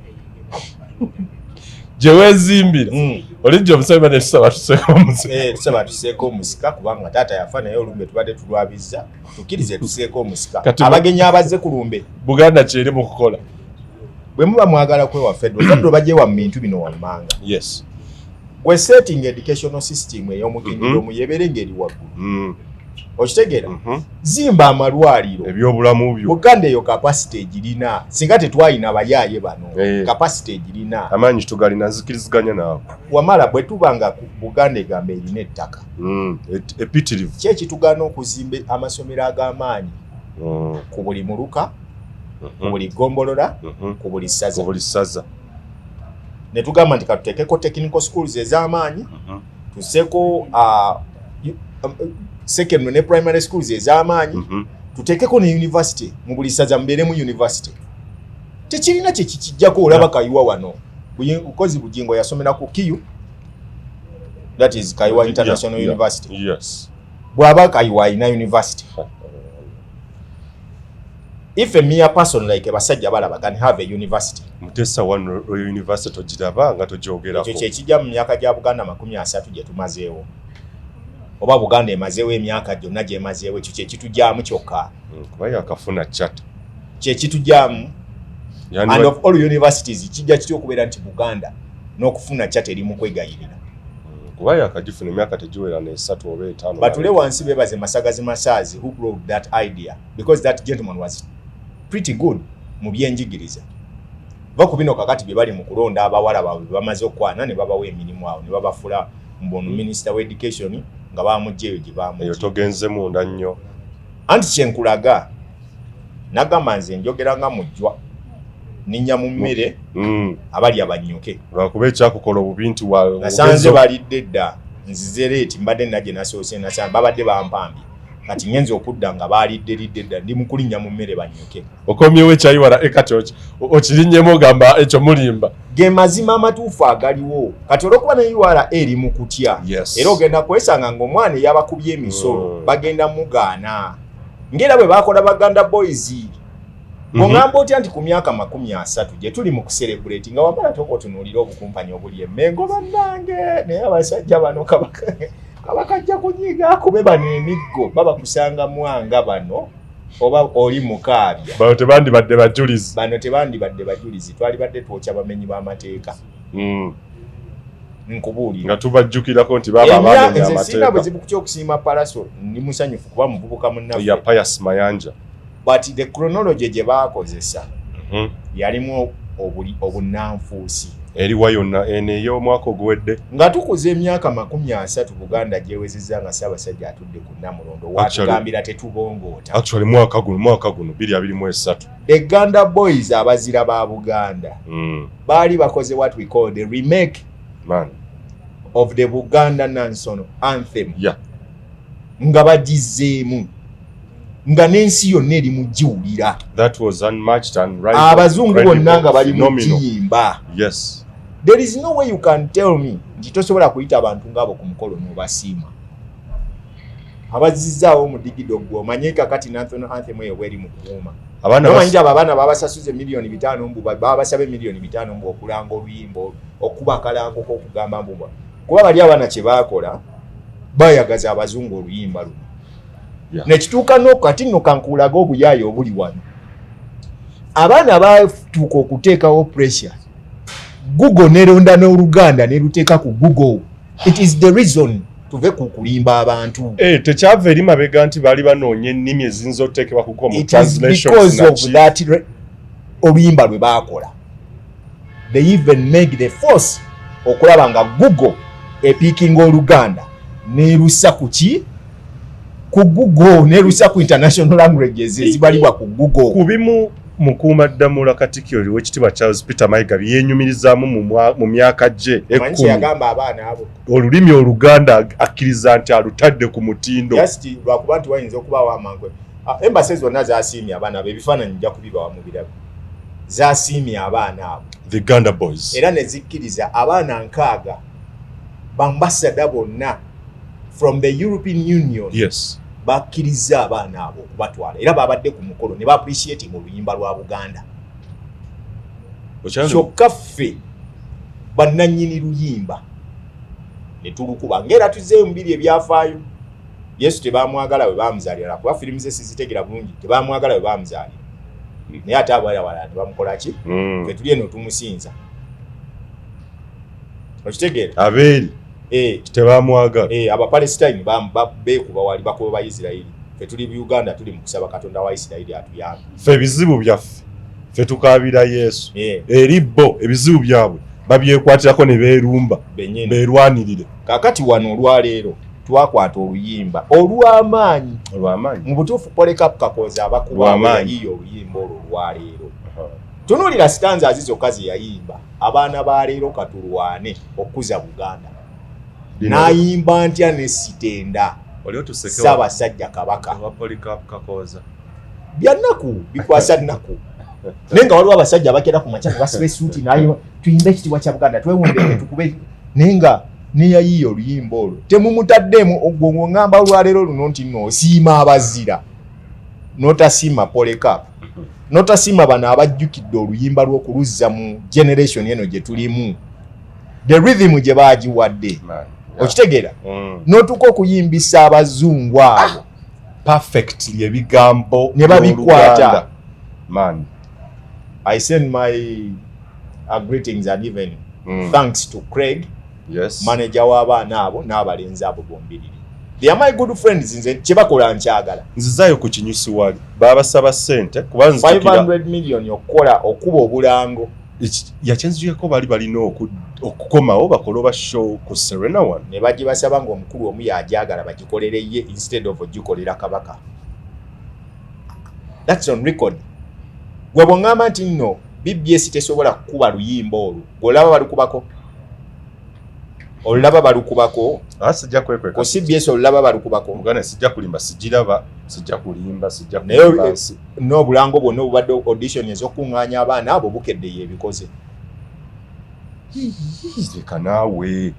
S2: Gye weezimbira. Olijja omusaba ne tusaba tuseeko omusika.
S1: Tusaba tuseeko omusika kubanga taata yafa naye olumbe tubadde tulwabizza tukkirize tuseeko omusika. Abagenyi abazze ku lumbe.
S2: Buganda kyeri mu kukola.
S1: Bwe muba mwagala kwewa federal bagyewa mu bintu bino wammanga.
S2: Yes.
S1: We setting educational system ey'omugenyi omuyebere ng'eri waggulu. Okitegeera? Zimba amalwaliro.
S2: Ebyobulamu byo.
S1: Buganda eyo capacity egirina. Singa tetwalina abayaaye bano. Capacity egirina.
S2: Amaanyi tugalina nzikiriziganya naawe.
S1: Wamala bwe tubanga ku Buganda egamba erina ettaka.
S2: Epitirivu.
S1: Ki ekitugaana okuzimba amasomero ag'amaanyi ku buli muluka, ku buli ggombolola, ku buli ssaza.
S2: Ku buli ssaza.
S1: Ne tugamba nti katuteekeko technical schools ez'amaanyi tuseko secondary ne primary schools ez'amaanyi tuteekeko ne university mu buli ssaza mubeeremu university tekirina kye kikijjako olaba kayiwa wano bukozi bugingo yasomera ku kiyu that is Kaiwa International University.
S2: Yes.
S1: Bwaba Kaiwa ina university. If a mere person like abasajja balaba can have a university.
S2: Mutesa one university tojiraba nga tojogerako.
S1: Ekyo kyekijja mu myaka gya Buganda 30 gye tumazeewo. Oba Buganda emazeewo emyaka gyonna gye emazeewo ekyo kye kitujjamu kyokka.
S2: Kuba yakafuna chat.
S1: Kye kitujjamu. And of all universities kijja kityo okubeera nti Buganda n'okufuna chat eri mu kwegayirira.
S2: Kuba yakagifuna emyaka tegiwera ne 3 oba 5.
S1: Batule wansi bebaze Masagazi Masazi who brought that idea because that gentleman was pretty good mu byenjigiriza. Bakubino kakati bye bali mu kulonda abawala baabwe bamaze okwana ne babawe emirimu awo ne babafula mbono minister of education nga bamujjeyo gye bamujje.
S2: Eyo togenze munda nnyo.
S1: Anti kyenkulaga nagamba nze njogera nga mujjwa ninya mu mmere abali abanyuke
S2: lwakuba ekyakukola obubinti
S1: nasanze balidde dda nzizereeti mbadde najje nasoose nasanze babadde bampambye kati ngenze okudda nga balidde dda ndi mu kulinnya mu mmere banyuke
S2: okomyewo ekyayiwala ekati okirinyemu ogamba ekyo mulimba
S1: ge mazima amatuufu agaliwo kati olwokuba neyiwala eri mu kutya era ogenda kwesanga ng'omwana eyabakubye emisolo bagenda mugaana ng'era bwe bakola Baganda boys. Ngamba otya nti ku myaka 30 gye tuli mu kucelebrate nga wabala tokotunuulira obukumpanya obuli emmengo bannange naye abasajja bano kabakajja kunyiga akube bano emiggo baba kusanga mwanga bano oba oli mukaabya
S2: bano tebandibadde bajulizi twali badde twokya bamenyi b'amateeka nkubuulira nga tubajjukirako nti baba abamenyi amateeka
S1: sina buzibu ku ky'okusiima parasol ndi musanyufu kuba muvubuka munnaffe
S2: ya Pius Mayanja.
S1: But the chronology gye baakozesa yalimu obunanfuusi
S2: eriwa yonna eneyo omwaka oguwedde
S1: nga tukuze emyaka 30 Buganda gyewezezza nga Ssaabasajja atudde ku Namulondo watugambira tetubongoota.
S2: Actually mwaka guno 2023
S1: the Uganda boys abazira ba Buganda baali bakoze what we call the remake of the Buganda national anthem nga bagizeemu nga n'ensi yonna eri mu giwulira.
S2: That was unmatched and right.
S1: Abazungu bonna nga bali mu giyimba.
S2: Yes.
S1: There is no way you can tell me nti tosobola kuyita abantu ngabo ku mukolo n'obasiima. Abazizzaawo mu digido gwe omanye kakati national anthem eyo bweri mu kuwuuma. Abaana babasasuze milioni 5 mbu babasabe milioni 5 mbu okulanga oluyimbo okuba akalango k'okugamba mbu kuba bali abaana kye baakola bayagaza abazungu oluyimba luno. Nekituuka n'okati nno kankulaga obuyaayo obuli wano. Abaana batuuka okuteekawo pressure. Google neronda n'Oluganda ne luteeka ku Google. It is the reason tuve ku kulimba abantu.
S2: Tekyava eri mabega nti baali banoonya ennimi eziyinza okuteekebwa ku mu translation.
S1: Because of that oluyimba lwe baakola. They even make the force okulaba nga Google epiikinga Oluganda n'erusa ku ki? Ku Google n'erusa ku international languages ezibalibwa ku Google.
S2: Kubimu Mukuumaddamula Katikkiro w'ekitiibwa Charles Peter Mayiga byenyumirizaamu mu myaka gye 10
S1: yagamba abaana abo
S2: olulimi Oluganda akkiriza nti alutadde ku mutindo.
S1: Just lwakuba nti wayinza okubaawo amangu. Embassy zonna zaasiimye abaana abo ebifaananyi nja kubibawa mu birabo. Zaasiimye abaana abo.
S2: The Uganda boys.
S1: Era ne zikkiriza abaana 6 bambasada bonna from the European Union.
S2: Yes.
S1: Bakkiriza abaana abo okubatwala era babadde ku mukolo ne ba-appreciating oluyimba lwa Buganda. Kyokka ffe bannannyini luyimba ne tulukuba ng'era tuzzeeyo mu biri ebyafaayo. Yesu tebaamwagala bwe baamuzaalira kuba firimu ze sizitegera bulungi tebaamwagala bwe baamuzaalira naye ate abawala tebamukola ki ffe tuli eno tumusinza okitegeera
S2: abeeri tebamwagala
S1: Abapalestine beekuba wali bakuba Bayisirayiri ffe tuli Uganda tuli mu kusaba Katonda wa Isirayiri atuyambe.
S2: Ffe ebizibu byaffe ffe tukaabira Yesu eri bo ebizibu byabwe babyekwatirako ne beerumba beerwanirire.
S1: Kaakati wano olwaleero twakwata oluyimba olw'amaanyi mu butuufu Polycarp Kakoza abakuba yiyo oluyimba olwaleero. Tunuulira stanza zizokka ze yayimba abaana ba leero katulwane okuza Buganda. n'ayimba ntya ne sitenda Ssaabasajja Kabaka byannaku bikwasa nnaku naye nga waliwo abasajja abakera ku makya basiba esuuti nayo tuyimbe ekitiibwa kya Buganda twewumbeke tukube naye nga neyayiiya oluyimba olwo temumutaddemu ogwo ng'oŋŋamba olwaleero luno nti nno osiima abazira n'otasiima Polycarp n'otasiima bano abajjukidde oluyimba lw'okuluzza mu generation eno gye tulimu the rhythm gye baagiwadde okitegeera n'otuuka okuyimbisa abazungu abo
S2: perfectly ebigambo
S1: ne babikwata. Man, I send my greetings and even thanks to Craig, manager w'abaana abo n'abalenzi abo bombiriri. They are my good friends. Nze kyebakola nkyagala.
S2: Nzizayo ku kinyusi wali babasaba ssente kuba nzikira
S1: 500 million okukola okuba obulango.
S2: Yakyenzuyeko bali balina okukomawo bakoloba show ku Serena One.
S1: Ne bagibasaba ng'omukulu omu yajagala bagikolere ye instead of ogikolera Kabaka. That's on record. Gwe bw'oŋŋamba nti nno BBS tesobola kukuba luyimba olwo olaba balukubako olaba balukubako
S2: sijja kwekweka
S1: ku CBS olaba balukubako
S2: Uganda sijja kulimba sijiraba sijja kulimba sijja kulimba
S1: n'obulango bwonna obubadde audition ez'okuŋŋaanya abaana abo bukedde yebikoze
S2: leka naawe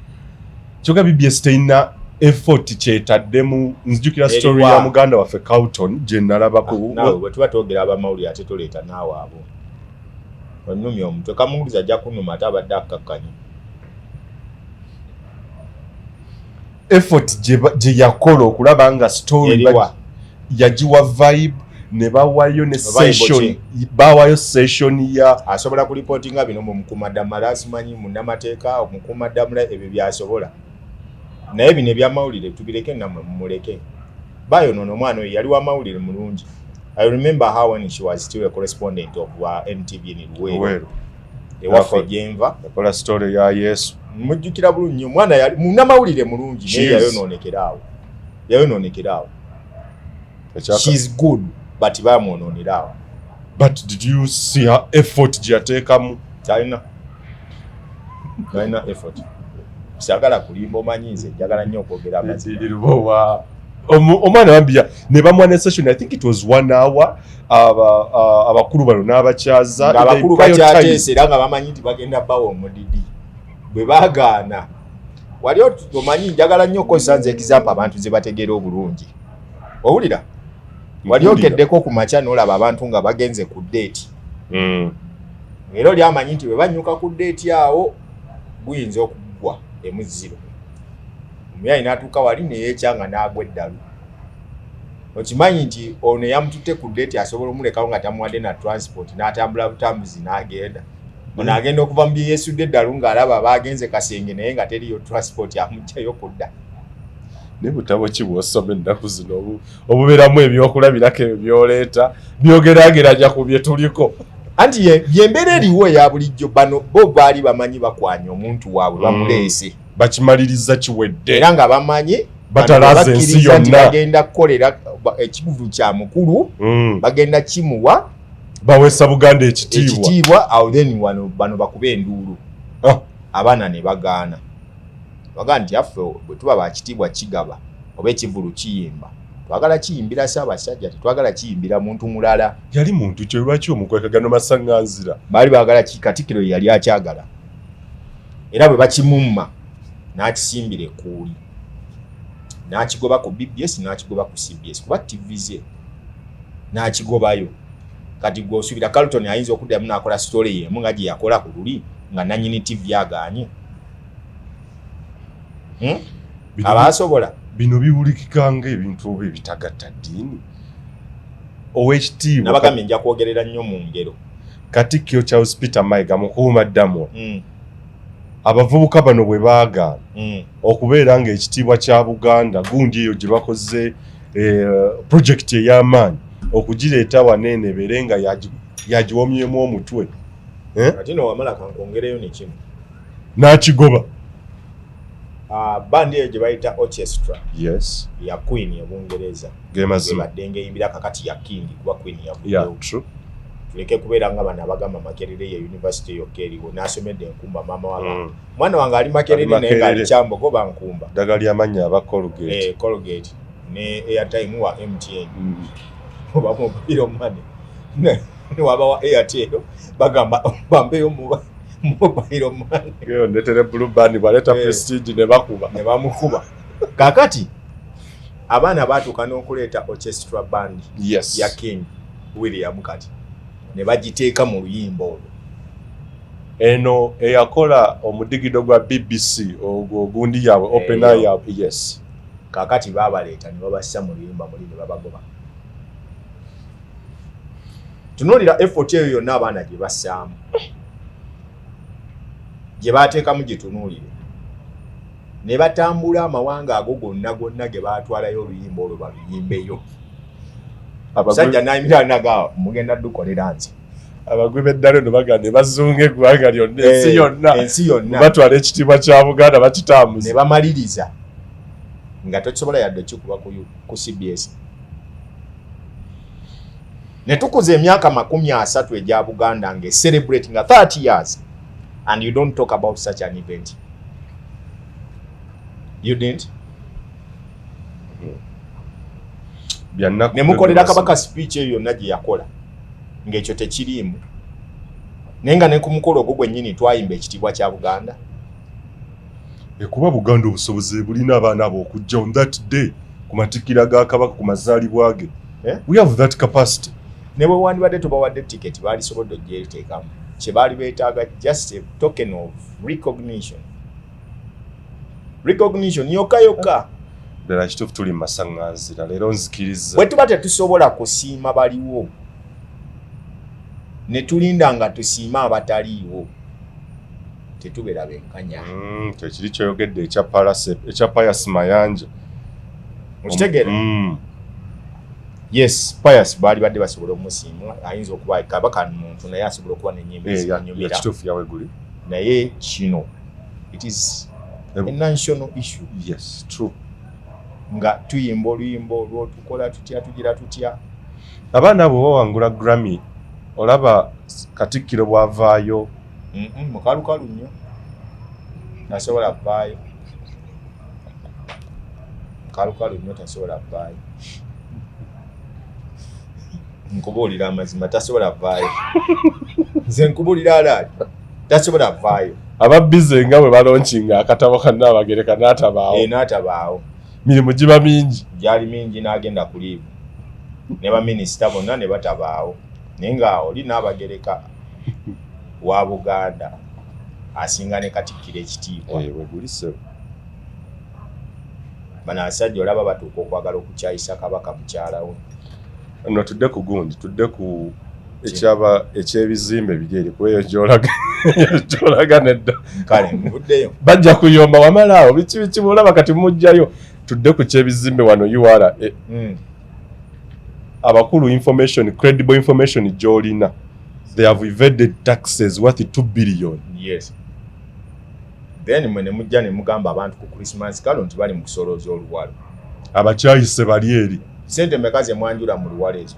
S2: kyoga BBS teyina effort kyetaddemu nzijukira story ya muganda waffe Carlton gye nalabako
S1: nawe bwe tuba twogera abamawulire ate toleeta naawe abo onnumya omutwe kamuwuliza ajja kunnuma ate abadde akakkanya
S2: effort gye yakola okulaba nga story yagiwa vibe ne bawayo ne session bawayo session ya
S1: asobola kulipotinga bino mu mukuumaddamula asimanyi munnamateeka omukuumaddamula ebyo byasobola naye bino ebyamawulire tubireke nammwe mumuleke bayonoona omwana oyo yali wamawulire mulungi. I remember her when she was still a correspondent of NTV in Lubowa ewaffe gyenva
S2: yakola story ya Yesu
S1: mujjukira bulungi omwana yali munnamawulire mulungi naye yayonoonekera awo she's good but bamwonoonera awo.
S2: But did you see her effort gyateekamu?
S1: Talina effort. Sagala kulimba omanyize njagala nnyo okwogera amazima.
S2: Lubowa omwana wambia ne bamwana session I think it was 1 hour abakulu bano n'abakyaza
S1: abakulu bakyateese era nga bamanyi nti bagenda bawa omudidi bwe baagaana wali omanyi njagala nnyo okozesa example abantu ze bategeera obulungi owulira wali okeddeko ku makya n'olaba abantu nga bagenze ku date era oli amanyi nti bwe banyuka ku date awo buyinza okugwa emuziro omuyayi n'atuuka wali neyeekyanga n'agwa eddalu okimanyi nti ono yamututte ku date asobola omulekawo nga tamuwadde na transport n'atambula butambuzi n'agenda ono agenda okuva mu bye yeesudde eddalu ng'alaba baagenze Kasenge naye nga teriyo transport amugjayo kudda.
S2: Ne butabo ki bw'osoma ennaku zino obubeeramu ebyokulabirako ebyo byoleeta byogeraageranya ku bye tuliko
S1: anti yembeera eriwo eya bulijjo bano bo baali bamanyi bakwanya omuntu waabwe bamuleese
S2: bakimaliriza kiwedde
S1: era nga bamanyi
S2: batalaza ensi yonna
S1: bagenda kukolera ekibuvu kya mukulu bagenda kimuwa
S2: bawesa Buganda ekitiibwa
S1: awo then bano bakube enduulu abaana ne bagaana baga nti affe bwe tuba bakitiibwa kigaba oba ekivulu kiyimba twagala kiyimbira Ssaabasajja tetwagala kiyimbira muntu mulala.
S2: Yali muntu kye lwaki omukwekagano masaŋŋanzira
S1: baali baagala Katikkiro yali akyagala era bwe bakimumma n'akisimbira ekkuuli n'akigoba ku BBS n'akigoba ku CBS kuba TV ze n'akigobayo kati gw'osuubira Carlton ayinza okuddamu n'akola story yemu nga gye yakola ku luli nga nannyini TV agaanye abasobola
S2: bino biwulikika ng'ebintu oba ebitagatta ddiini ow'ekitiibwa
S1: nabagambye nja kwogerera nnyo mu ngero
S2: Katikkiro Charles Peter Mayiga mukuumaddamula abavubuka bano bwe baagaana okubeera ng'ekitiibwa kya Buganda gundi eyo gye bakoze project ey'amaanyi okugireeta waneene ebeere nga yagiwomyemu omutwe
S1: ati no wamala kankwongereyo ne kimu
S2: n'akigoba
S1: bandi eyo gye bayita orchestra
S2: yes
S1: ya Queen y'Obungereza
S2: gemazima
S1: badde ng'eyimbira kakati ya King kuba Queen
S2: yeah true
S1: tuleke kubeera nga bana abagamba Makerere ye university yokka eriwo n'asomedde Nkumba maama wa mwana wange ali Makerere naye nga Kyambogo bankumba
S2: ddagala ly'amannya aba Colgate
S1: Colgate ne airtime wa MTN oba mobile money ne waba wa Airtel bagamba bambeyo mobile money
S2: yo netere blue band baleta prestige ne bamukuba
S1: kakati abaana baatuuka n'okuleeta orchestra band
S2: yes
S1: ya King William kati ne bagiteeka mu luyimba olwo
S2: eno eyakola omudigido gwa BBC ogundi yaabwe open eye yaabwe yes
S1: kakati baabaleeta ne babassa mu luyimba muli ne babagoba tunuulira effort eyo yonna abaana gye bassaamu gye baateekamu gitunuulire ne batambula amawanga ago gonna ge baatwalayo oluyimba olwo baluyimbeyo abasajja n'ayimira naga mugenda dukolera nze
S2: abagwi b'eddalo no baganda ne bazunga eggwanga lyonna ensi yonna batwala ekitiibwa kya Buganda bakitambuza
S1: ne bamaliriza nga tokisobola yadde kikuba ku CBS ne tukuza emyaka 30 egya Buganda nge celebrating 30 years and you don't talk about such an event. You didn't? Ne mukolera Kabaka speech eyo yonna gye yakola ng'ekyo tekiriimu naye nga ne ku mukolo ogwo gwennyini twayimba ekitiibwa kya Buganda
S2: ekuba Buganda obusobozi bulina abaana abo okujja on that day ku matikkira ga Kabaka ku mazaalibwa ge we have that capacity
S1: ne bwe wandibadde tubawadde ticket baalisobodde ogyeteekamu kye baali beetaaga just a token of recognition yokka
S2: ddala kituufu tuli mu masaŋŋanzira leero nzikiriza
S1: bwe tuba tetusobola kusiima baliwo ne tulinda nga tusiima abataliiwo tetubeera benkanya
S2: tekiri kyoyogedde ekya Pius Mayanja
S1: okitegeera yes Pius baali badde basobola omusiima ayinza okuba Kabaka muntu naye asobola okuba n'ennyimba ezimanyumira
S2: kituufu yawe guli
S1: naye kino it is a national issue
S2: yes true
S1: nga tuyimba oluyimba olwo tukola tutya tugira tutya
S2: abaana abo bawangula Grammy olaba Katikkiro bwavaayo
S1: mukalukalu nnyo tasobola kuvaayo mukalukalu nnyo tasobola kuvaayo nkubuulira amazima tasobola kuvaayo nze nkubuulira alaali tasobola kuvaayo
S2: ababbize nga bwe balonkinga akatabo kanna abagereka
S1: n'atabaawo
S2: mirimu giba mingi
S1: gyali mingi n'agenda ku liivu ne baminisita bonna ne batabaawo naye nga oli n'abagereka wa Buganda asinga ne Katikkiro ekitiibwa bano abasajja olaba batuuka okwagala okukyayisa Kabaka mukyala we
S2: no tudde ku gundi tudde ku ekyebizimbe biri eri kweyo gyolaga nedda
S1: kale nvuddeyo
S2: bajja kuyomba wamalaawo biki bulaba kati mujjayo tudde ku kyebizimbe wano URA abakulu credible information gyolina they have evaded taxes worth 2 billion
S1: yes then mwene mujja ne mugamba abantu ku Christmas kalo nti bali mu kusolooza oluwalo
S2: abakyayise bali eri
S1: sente meka ze mwanjula mu luwalo ezo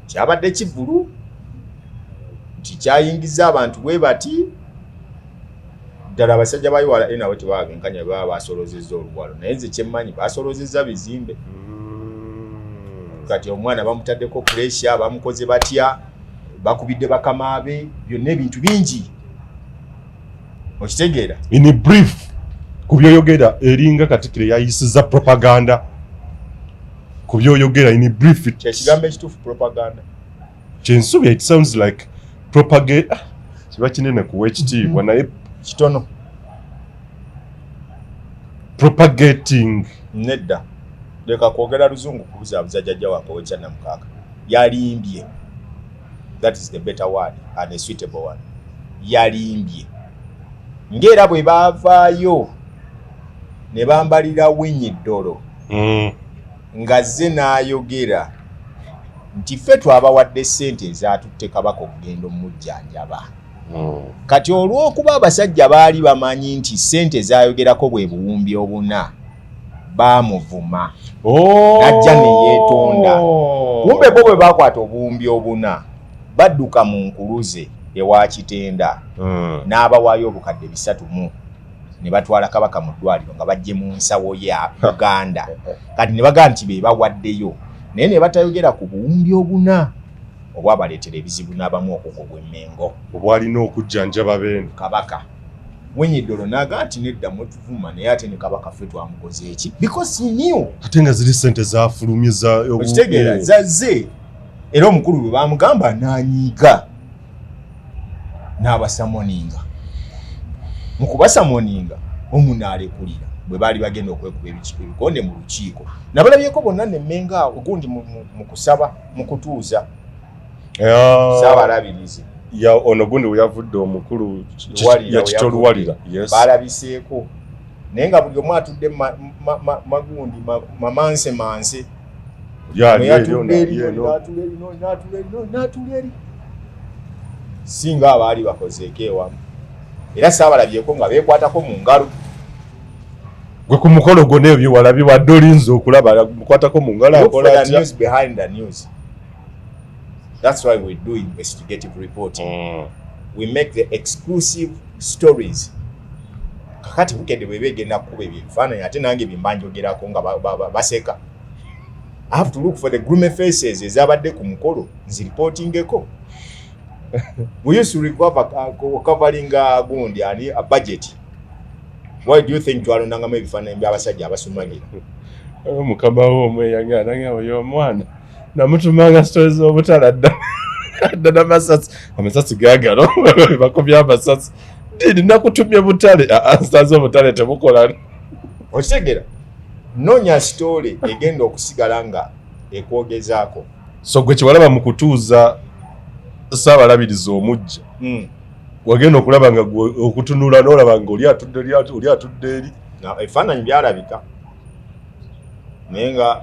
S1: kyabadde kivulu nti kyayingiza abantu bwe bati ddala abasajja ba URA nawe tebabenkanya baba basoloozezza oluwalo naye nze kyemmanyi basoloozezza bizimbe kati omwana bamutaddeko pressure bamukoze batya bakubidde bakamaabe byonna ebintu bingi okitegeera
S2: in brief kubyoyogera eringa Katikkiro yayisiza propaganda kubyoyogera in brief
S1: ekigambo ekituufu propaganda
S2: kyensubi it sounds like propaganda kiba kinene kuwa ekitiibwa naye
S1: kitono
S2: propagating
S1: nedda leka kwogera luzungu kubuzaabuza jjajja wako wekya Namukaka yalimbye that is the better word and a suitable one yalimbye ng'era bwe baavaayo ne bambalira Winyi Ddolo nga zze n'ayogera nti ffe twabawadde ssente ezatutte Kabaka okugenda omujjanjaba kati olw'okuba abasajja baali bamanyi nti ssente zayogerako bwe buwumbi obuna baamuvuma
S2: Oh.
S1: najja ne yeetonda. Kumbe bo bwe bakwata obuwumbi obuna badduka mu nkuluze ewa Kitenda n'abawaayo obukadde 3 ne batwala Kabaka mu ddwaliro nga bajje mu nsawo ya Uganda. Kati ne bagamba nti be bawaddeyo naye ne batayogera ku buwumbi obuna obwabaleetera ebizibu n'abamu okugobwa emmengo
S2: obwalina okujjanjaba beene
S1: Kabaka. Wenyiddolo n'agaa nti nedda mwetuvuma naye ate ne Kabaka ffe twamukoze eki because he knew
S2: ate nga ziri ssente zafulumyiza
S1: okitegeera zazze era omukulu bwe bamugamba n'anyiiga n'abasamoninga mu kubasamoninga omu n'alekulira bwe baali bagenda okwekuba ebikonde mu lukiiko nabalabyeko bonna nemmenga awo gundi mu kusaba mu kutuuza Saabalabirizi
S2: ya ono gundi weyavudde omukulu yakitoluwalira
S1: baalabiseeko naye nga buli omu atudde magundi mamanse n'atula eri singa abaali bakozeeko ewamu era Saabalabyeko nga beekwatako mu ngalo
S2: gwe ku mukolo gwonna ebyo walabye wadde olinza okulaba mukwatako mu ngalo akola atya.
S1: Behind the news. That's why we do investigative reporting. We make the exclusive stories. Kakati wikende bwebegenda kuba ebifaananyi ate nange bimbanjogerako nga baseka. I have to look for the gloomy faces ezabadde ku mukolo nziriportingeko. We used to recover covering gundi ani a budget. Why do you think twalondangamu ebifaananyi by'abasajja abasumagira?
S2: Mukama wo omweyanga nange oyo omwana namutumanga stories z'obutala dda n'amasasi amasasi gaagalo bakubya amasasi dini nakutumye butale nsaze obutale tebukola.
S1: Okitegera noonya story egenda okusigala nga ekwogezaako.
S2: So gwe kiwalaba mu kutuuza Saabalabirizi omujja wagenda okulaba nga okutunula n'olaba nga oli atudde eri
S1: ebifaananyi byalabika naye nga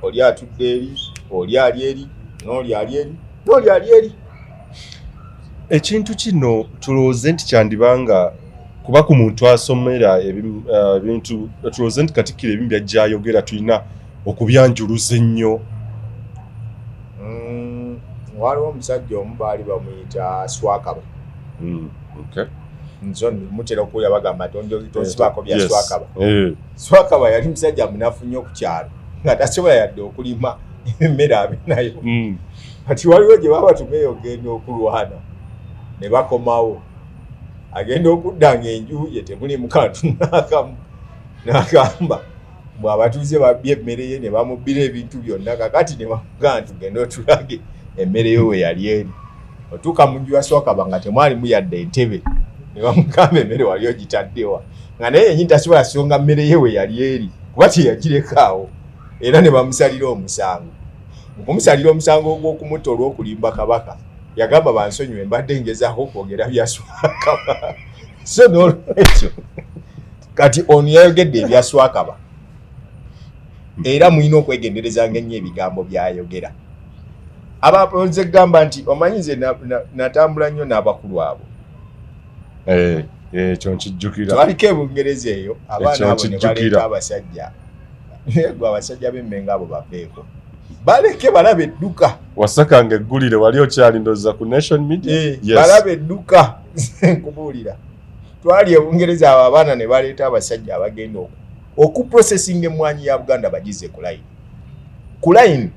S1: oli atudde eri oli ali eri n'oli ali eri n'oli ali eri.
S2: Ekintu kino tulowooze nti kyandibanga kuba ku muntu asomera ebintu tulowooze nti Katikkiro ebimu byajja ayogera tulina okubyanjuluza ennyo.
S1: Waliwo omusajja omu baali bamuyita Swakaba.
S2: Okay.
S1: Nzo mutera okuya bagamba tonsibaako bya Swakaba. Swakaba yali musajja munafu nnyo ku kyalo nga tasobola yadde okulima emmere abe nayo. Kati waliwo gye baba tumeyo ogenda okulwana ne bakomawo agenda okuddanga enju ye temuli mukantu n'akamu n'agamba bw'abatuuze babbye emmere ye ne bamubbira ebintu byonna kakati ne bamugamba tugende otulage emmere yo we yali eri. Otuuka mu nju ya Swakaba nga temwalimu yadde entebe ne bamugamba emmere wali ogitaddewa nga naye yennyini tasobola songa mmere ye we yali eri kuba teyagireka era ne bamusalira omusango. Okumusalira omusango ogw'okumutta olw'okulimba Kabaka yagamba bansonyiwe mbadde ngezaako okwogera bya Swakaba. So n'olwekyo kati ono yayogedde ebya Swakaba era mulina okwegendereza ng'ennyo ebigambo by'ayogera. Abaponze gamba nti omanyize natambula nnyo n'abakulu abo.
S2: Ekyo nkijjukira.
S1: Twaliko ebungereza eyo abaana abo ne baleeta abasajja. Gwe abasajja b'emmengo abo baveeko. Baleke balabe edduka.
S2: Wasakanga eggulire wali okyali ndoza ku Nation Media?
S1: Yes. Balabe edduka nkubuulira. Twali ebungereza abo abaana ne baleeta abasajja abagenda okuprocessing emmwanyi ya Buganda bagize ku line. Ku line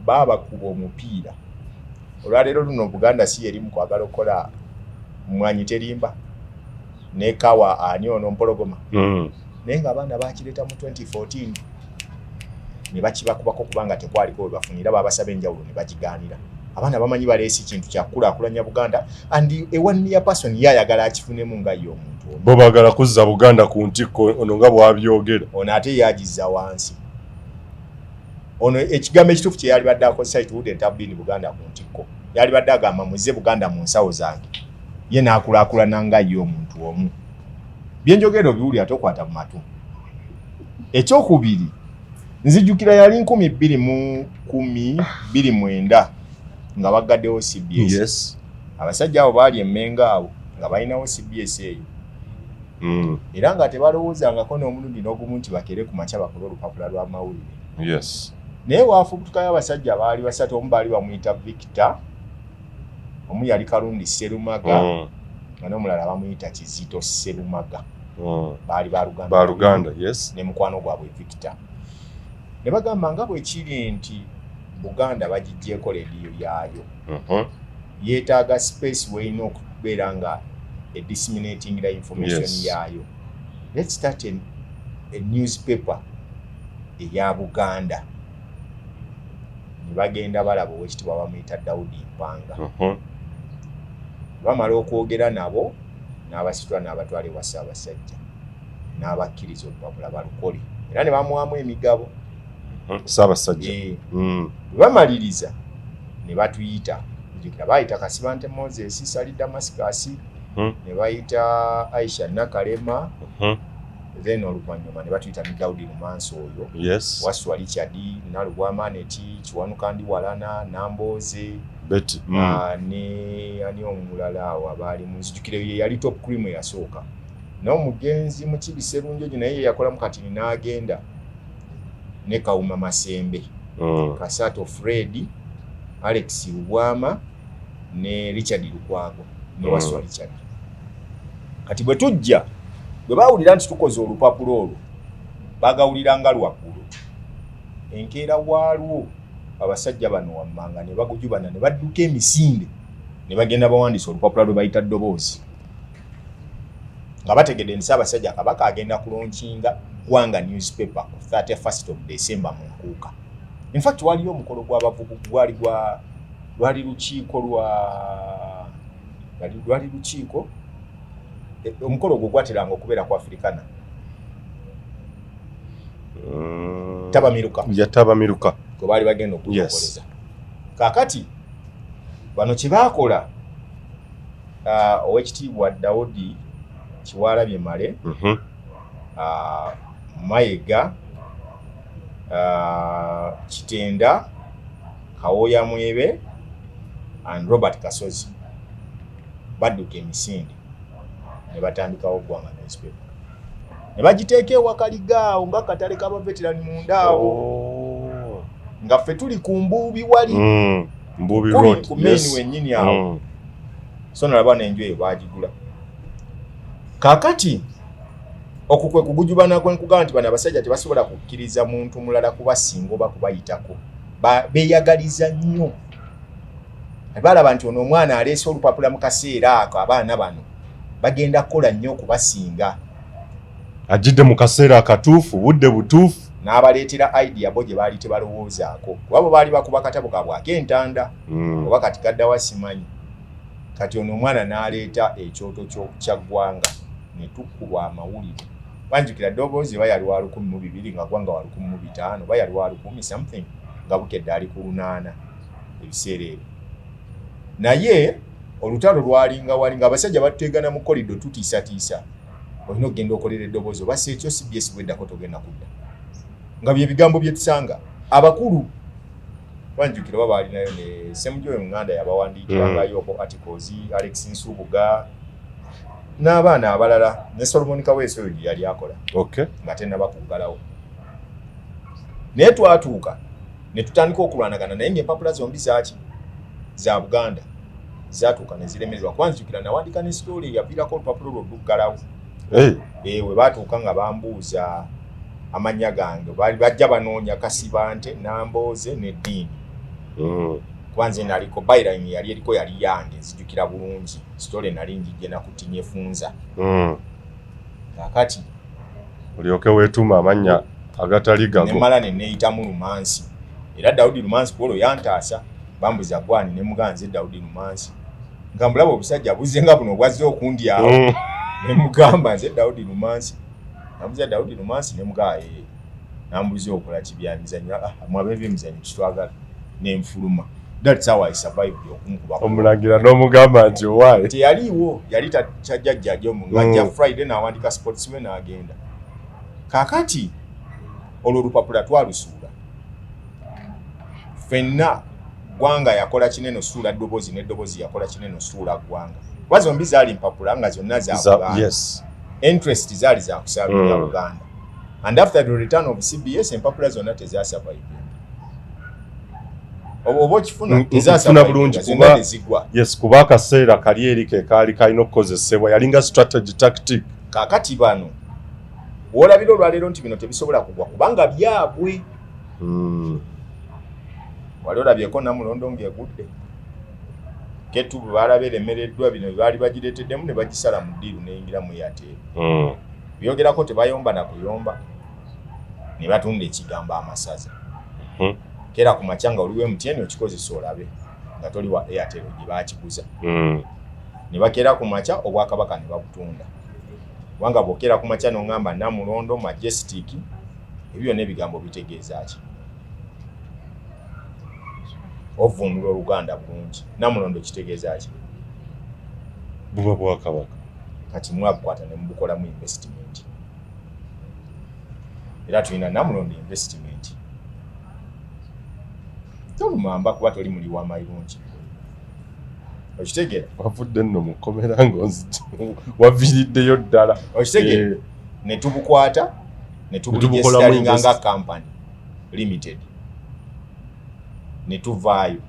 S1: baba kuba omupiira. Olwaleero luno Buganda si erimu kwagala okukola mmwanyi terimba ne kawa ani ono mpologoma. Naye nga abaana bakireeta mu 2014 ne bakibakubako kubanga tekwaliko we bafunira babasaba enjawulo ne bagigaanira. Abaana bamanyi baleesi kintu kyakulaakulanya Buganda and a one year person yayagala akifunemu nga ye omuntu ono.
S2: Bo baagala kuzza Buganda ku ntikko ono nga bw'abyogera.
S1: Ono ate yagizza wansi. Ono ekigambo ekituufu kye yali badde akozesa it wouldn't have been Buganda ku ntikko. Yali badde agamba muzze Buganda mu nsawo zange. Ye n'akulaakulana nga ye omuntu omu. Byenjogero biwuli ate okwata mu matu. Ekyokubiri nzijukira yali 2019 nga bagaddewo CBS.
S2: Yes.
S1: Abasajja abo baali emmenga awo nga balinawo CBS eyo. era nga tebalowoozangako n'omulundi n'ogumu nti bakere ku makya bakole olupapula lw'amawulire.
S2: Yes.
S1: Naye waafubutukayo abasajja baali basatu, omu baali bamuyita Victor, omu yali Kalundi Sserumaga, nga n'omulala bamuyita Kizito Sserumaga. Baali ba Luganda,
S2: yes.
S1: Ne mukwano gwabwe Victor. Ne bagamba nga bwe kiri nti Buganda bagijjeeko leediyo yaayo. Yeetaaga space weyina okubeera nga disseminating the information yaayo. Let's start a newspaper eya Buganda. Ne bagenda balaba owekitiibwa bamuyita Daudi Mpanga. Bamala okwogera nabo n'abasitula n'abatwala ewa Ssaabasajja n'abakkiriza olupapula balukole era ne bamuwamu emigabo.
S2: Ssaabasajja.
S1: Bamaliriza ne batuyita njukira bayita Kasibante Moses Sali Damascus, ne bayita Aisha Nakalema, then oluvannyuma ne batuyita ne Daudi Lumansi oyo,
S2: yes.
S1: Waswa Richard, Nalugwamaneti, Kiwanuka Ndiwalana, Namboze,
S2: Betty,
S1: ne ani omulala awo abaali munzijukire ye yali top cream yasooka. N'omugenzi mu Kibiserunjojo naye yakola mu Katini n'agenda, ne Kawuma Masembe, Kasato Fred, Alex Lubwama ne Richard Lukwago ne Waswa Richard. Kati bwe tujja bwe baawulira nti tukoze olupapula olwo bagawulira nga lwaggulu. Enkeera waalwo abasajja bano wammanga ne bagujubana ne badduka emisinde ne bagenda bawandiisa olupapula lwe bayita ddoboozi nga bategedde nti Ssaabasajja Kabaka agenda kulonkinga Gwanga newspaper ku 31st of December mu Nkuuka. In fact waliyo omukolo gw'abavubuka lwali lukiiko omukolo ogwo gwateranga okubeera ku Africana.
S2: Tabamiruka
S1: gwe baali bagenda okukoleza. Kaakati bano kye baakola owekitiibwa Daudi Kiwalabye Male, Mayiga, Kitenda, Kawoya Mwebe and Robert Kasozi badduka emisinde ne batandikawo Gwanga newspaper. Ne bagiteeka ewakaligaawo nga katale k'abaveterani mundaawo. Nga ffe tuli ku Mbuubi wali.
S2: Mbuubi Road.
S1: Ku meni wennyini awo. So nalaba n'enju eyo baagigula. Kaakati okukwe kugujubana kwenkugamba nti bano abasajja tebasobola kukkiriza muntu mulala kubasinga oba kubayitako. Beeyagaliza nnyo. Balaba nti ono omwana aleese olupapula mu kaseera ako abaana bano bagenda kukola nnyo okubasinga.
S2: Ajidde mu kaseera akatuufu, budde butuufu.
S1: N'abaleetera idea bo gye baali tebalowoozaako. Wabo baali bakuba katabo kaabwe ak'entanda. Oba kati kaddawa simanyi. Kati ono omwana n'aleeta ekyoto kya Gwanga ne tukkubwa amawulire. Wanjukira ddoboozi ba yali wa 1200 nga Gwanga wa 1500 ba yali wa 1000 something nga bukedde ali ku 8 ebiseera ebyo. Naye olutalo lwalinga walinga abasajja batutegana mu kolido tutiisatiisa. Olina okugenda okolera eddoboozi oba si ekyo CBS bweddako togenda kudda. Nga bye bigambo bye tusanga abakulu wanjukira baba alinayo ne Ssemujjowe Nganda yabawandiikiragayo articles, Alex Nsubuga n'abaana abalala ne Solomon Kaweso yali akola.
S2: Okay.
S1: Nga tena bakuggalawo. Naye twatuuka ne tutandika okulwanagana naye ng'empapula zombi za Buganda zaatuuka ne ziremererwa. Kwanjukira nawandika ne story yaviirako olupapula olwo luggalawo. We baatuuka nga bambuuza amannya gange bajja banoonya Kasibante, Namboze ne Ddiini. Kwanze naliko byline yali eriko yali yange nzijukira bulungi. Story nali njijje nakutinye funza. Kakati
S2: olyoke weetuma amannya agatali gago.
S1: Ne mala ne neeyitamu Lumansi. Era Daudi Lumansi kwolwo yantaasa bambuza gwani ne muganze Daudi Lumansi. Nga mulaba obusajja buzze nga buno bwazze okundi awo. Ne mugamba nze Daudi Lumansi. Namuza Daudi Lumansi ne mugaa nambuza okola kibyamizanyo mwabeebye emizanyo kitwagala n'enfuluma. That's how I survived okunkuba.
S2: Omulagira n'omugamba nti why?
S1: Teyaliiwo yali kyajjajjajja omungajja Friday n'awandika sportsman n'agenda. Kaakati olwo olupapula twalusuula. Ffenna Gwanga yakola kineno suula ddoboozi n'eddoboozi yakola kineno suula Gwanga. Wazombi zaali mpapula nga zonna za Buganda.
S2: Yes.
S1: interest zaali za kusaabira Uganda. And after the return of CBS, empapula zonna tezasurvive. Oba okifuna
S2: bulungi kuba yes kuba akaseera kali eri ke kaali kalina okukozesebwa yalinga strategy tactic.
S1: Kaakati bano olabira olwaleero nti bino tebisobola kugwa kubanga byabwe. Wali olabyeko Namulondo ng'egudde. Ketu baalaba eremereddwa bino baali bagireeteddemu ne bagisala mu ddiiru n'eyingira mu Airtel. Byogerako tebayomba na kuyomba ne batunda ekigambo amasaza. Kera ku machanga oliwe MTN okikozesa olabe nga toli wa Airtel gye baakiguza. Ne bakera ku macha Obwakabaka ne babutunda. Wanga bokera ku macha n'ongamba Namulondo Majestic ebyo n'ebigambo bitegeeza ki? Ovunula Oluganda bulungi. Namulondo kitegeeza ki?
S2: Buba Bwakabaka.
S1: Kati mwabukwata ne mubukola mu investment. Era tulina Namulondo investment. Tolumamba kuba toli muli wa mayirungi. Okitegera?
S2: Wavudde nno mukomera ng'onzite waviriddeyo ddala.
S1: Okitegera? Ne tubukwata ne tuburegistaringa nga company limited. Ne tuvaayo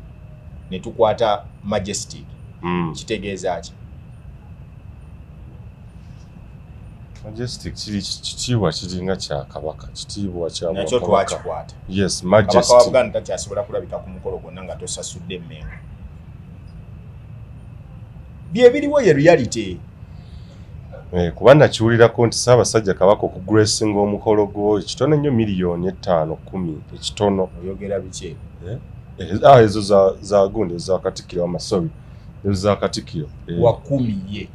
S1: ne tukwata Majestic. Kitegeeza ki?
S2: Majestic kitiibwa kiringa kya Kabaka, kitiibwa kya
S1: nakyo twakikwata.
S2: Yes, Majestic.
S1: Kabaka wa Buganda takyasobola kulabika ku mukolo gwonna nga tosasudde emmengo. Byebiriwo ye reality.
S2: Kuba nakiwulirako nti Ssaabasajja Kabaka okugracinga omukolo gwo ekitono nnyo miliyoni 5-10 ekitono.
S1: Oyogera biki?
S2: Ezo za Gundi za Katikkiro amasobi. Ezo za Katikkiro.
S1: Wa 10 ye.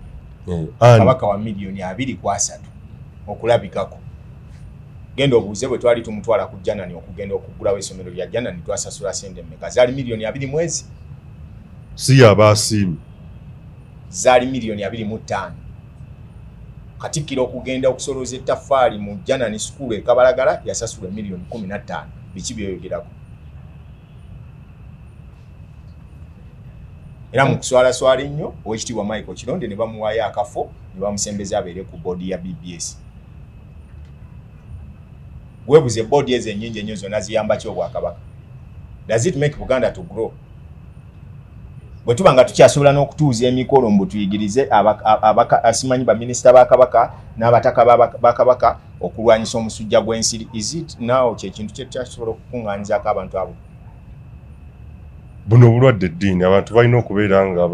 S1: Kabaka wa miliyoni 2.3 okulabikako. Genda obuuze bwe twali tumutwala ku Janani okugenda okugulawo essomero lya Janani twasasula sente mmeka? Zaali miliyoni 2 mwezi?
S2: Si yabaasiimi.
S1: Zaali miliyoni 2.5. Katikkiro okugenda okusolooza ettaffaali mu Janani School e Kabalagala yasasula miliyoni 15. Biki byoyogerako? Era mu kuswala ennyo Oweekitiibwa Michael Kironde ne bamuwaayo akafo ne bamusembeza abeere ku boodi ya BBS. Weebuze boodi ezo ennyingi ennyo zonna ziyamba ki Obwakabaka? Does it make Buganda to grow? Bwe tuba nga tukyasobola n'okutuuza emikolo mbu tuyigirize asimanyi baminisita ba Kabaka n'abataka ba Kabaka okulwanyisa omusujja gw'ensiri, is it now kyekintu kye tukyasobola okukungaanyizaako abantu abo?
S2: Buno bulwadde ddiini abantu balina okubeera nga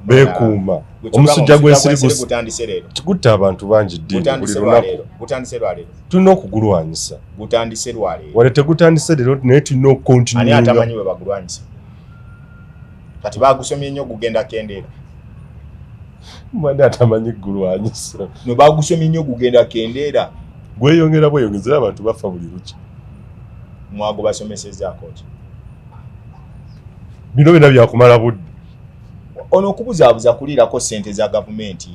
S2: beekuuma. Omusujja gw'ensiri gutta abantu bangi ddiini buli lunaku.
S1: Gutandise lwaleero.
S2: Tulina okugulwanyisa.
S1: Gutandise lwaleero.
S2: Wale tegutandise leero naye tulina okukontinuinga.
S1: Ani atamanyi bwe bagulwanyisa? Kati bagusomye nnyo gugenda kendeera.
S2: Mwani atamanyi gulwanyisa.
S1: No bagusomye nnyo gugenda kendeera.
S2: Gweyongera bweyongezera abantu bafa buli luki.
S1: Mwago basomesezzaako ki?
S2: Bino byonna byakumala budde.
S1: Ono okubuzaabuza kuliirako ssente za gavumenti.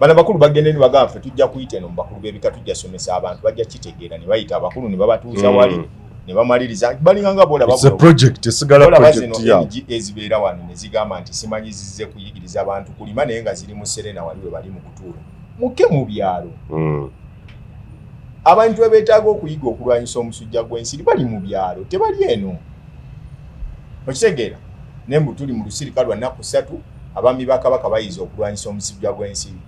S1: Bano bakulu bagende ne bagamba ffe tujja kuyita eno mu bakulu b'ebika tujja somesa abantu bajja kitegeera ne bayita abakulu ne babatuuza wali ne bamaliriza balinganga bola
S2: It's a project, esigala project ya.
S1: Ezibeera wano ne zigamba nti simanyi zizze kuyigiriza abantu kulima naye nga ziri mu Serena wali we bali mu kutuula. Muke mu byalo. Abantu beetaaga okuyiga okulwanyisa omusujja gw'ensiri bali mu byalo tebali eno. Okitegeera nembu tuli mu lusirika lwa nnaku 3 abaami ba Kabaka bayiza okulwanyisa omusujja gw'ensiri.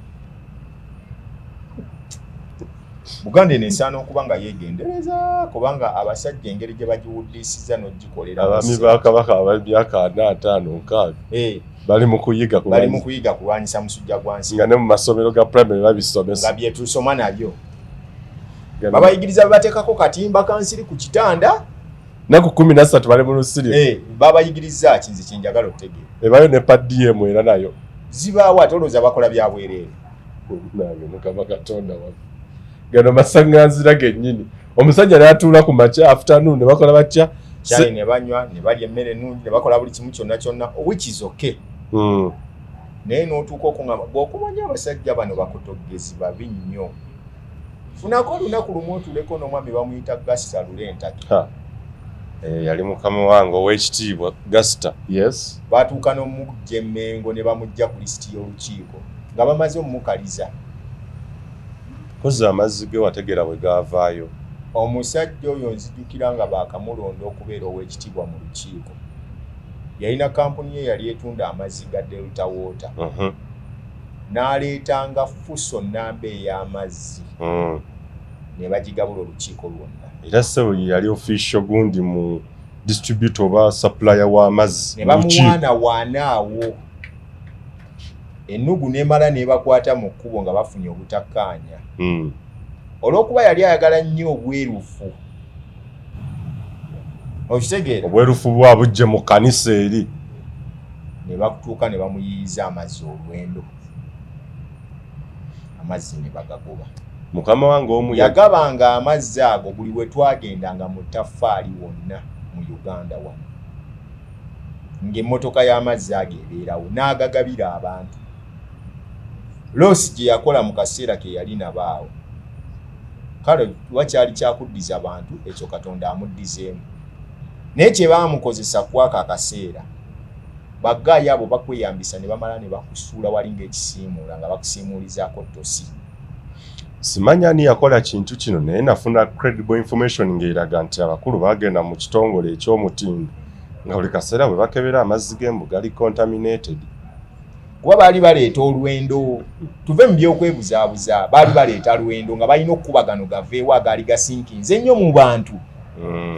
S1: Buganda eneesaana okuba nga yeegendereza kubanga abasajja engeri gye bagiwuddisiza n'ogikolera.
S2: Abaami ba Kabaka ab'emyaka 4-5-6 bali mu kuyiga
S1: kulwanyisa musujja gwa nsiri.
S2: Nga ne mu masomero ga primary babisomesa.
S1: Nga bye tusoma nabyo. Babayigiriza babateekako katimba ka nsiri ku kitanda.
S2: Naku 13 bali mu lusiri.
S1: Babayigiriza kinzi kinjagala otegeera.
S2: Ebayo ne PDM era nayo.
S1: Zibaawo atolooza bakola bya bwereere.
S2: Nage Mukama Katonda wa. Gano masanganzira gennyini. Omusajja n'atuula ku makya afternoon ne bakola batya?
S1: Chai ne banywa ne balya emmere ennungi ne bakola buli kimu kyonna which is okay. Naye n'otuuka okungamba bw'okumanya abasajja bano bakutogezi babi nnyo. Funako olunaku lumu otuleko n'omwami bamuyita Gasita Lulentaki.
S2: Yali mukama wange Oweekitiibwa Gasita. Yes.
S1: Baatuuka n'omujja Emmengo ne bamujja ku lisiti y'olukiiko nga bamaze omukaliza
S2: Poza amazzi ge wategera bwe gaavaayo.
S1: Omusajja oyo nzijukira nga baakamulonda okubeera ow'ekitiibwa mu lukiiko. Yalina kampuni ye yali etunda amazzi ga Delta Water. N'aleetanga fuso nnamba ey'amazzi. Ne bagigabula olukiiko lwonna.
S2: Era ssebo yali official gundi mu distributor oba supplier w'amazzi.
S1: Ne bamuwaana awo. Ennugu n'emala n'ebakwata mu kkubo nga bafunye obutakkaanya. Olw'okuba yali ayagala nnyo obwerufu. Okitegeera?
S2: Obwerufu bwabujje mu kkanisa eri.
S1: Ne bakutuuka ne bamuyiyiza amazzi olwendo. Amazzi ne bagagoba.
S2: Mukama wange omu
S1: yagabanga amazzi ago buli we twagendanga mu ttaffaali wonna mu Uganda wano. Ng'emmotoka y'amazzi ago ebeerawo n'agagabira abantu. Losi gye yakola mu kaseera ke yali nabaawo. Kale wakyali kyakuddiza abantu ekyo Katonda amuddizeemu. Naye kye baamukozesa kwaka akaseera baggayi abo bakweyambisa ne bamala ne bakusuula wali ng'ekisiimuula nga bakusiimuulizaako tosi.
S2: Simanya ani yakola kintu kino naye nafuna credible information ng'eraga nti abakulu bagenda mu kitongole eky'omutindo nga buli kaseera bwe bakebera amazzi g'embu gali contaminated.
S1: Kuba baali baleeta olwendo, tuve mu by'okwebuzaabuza, baali baleeta lwendo nga balina okkubagano gaveewo agaali gasinkinze nnyo mu bantu.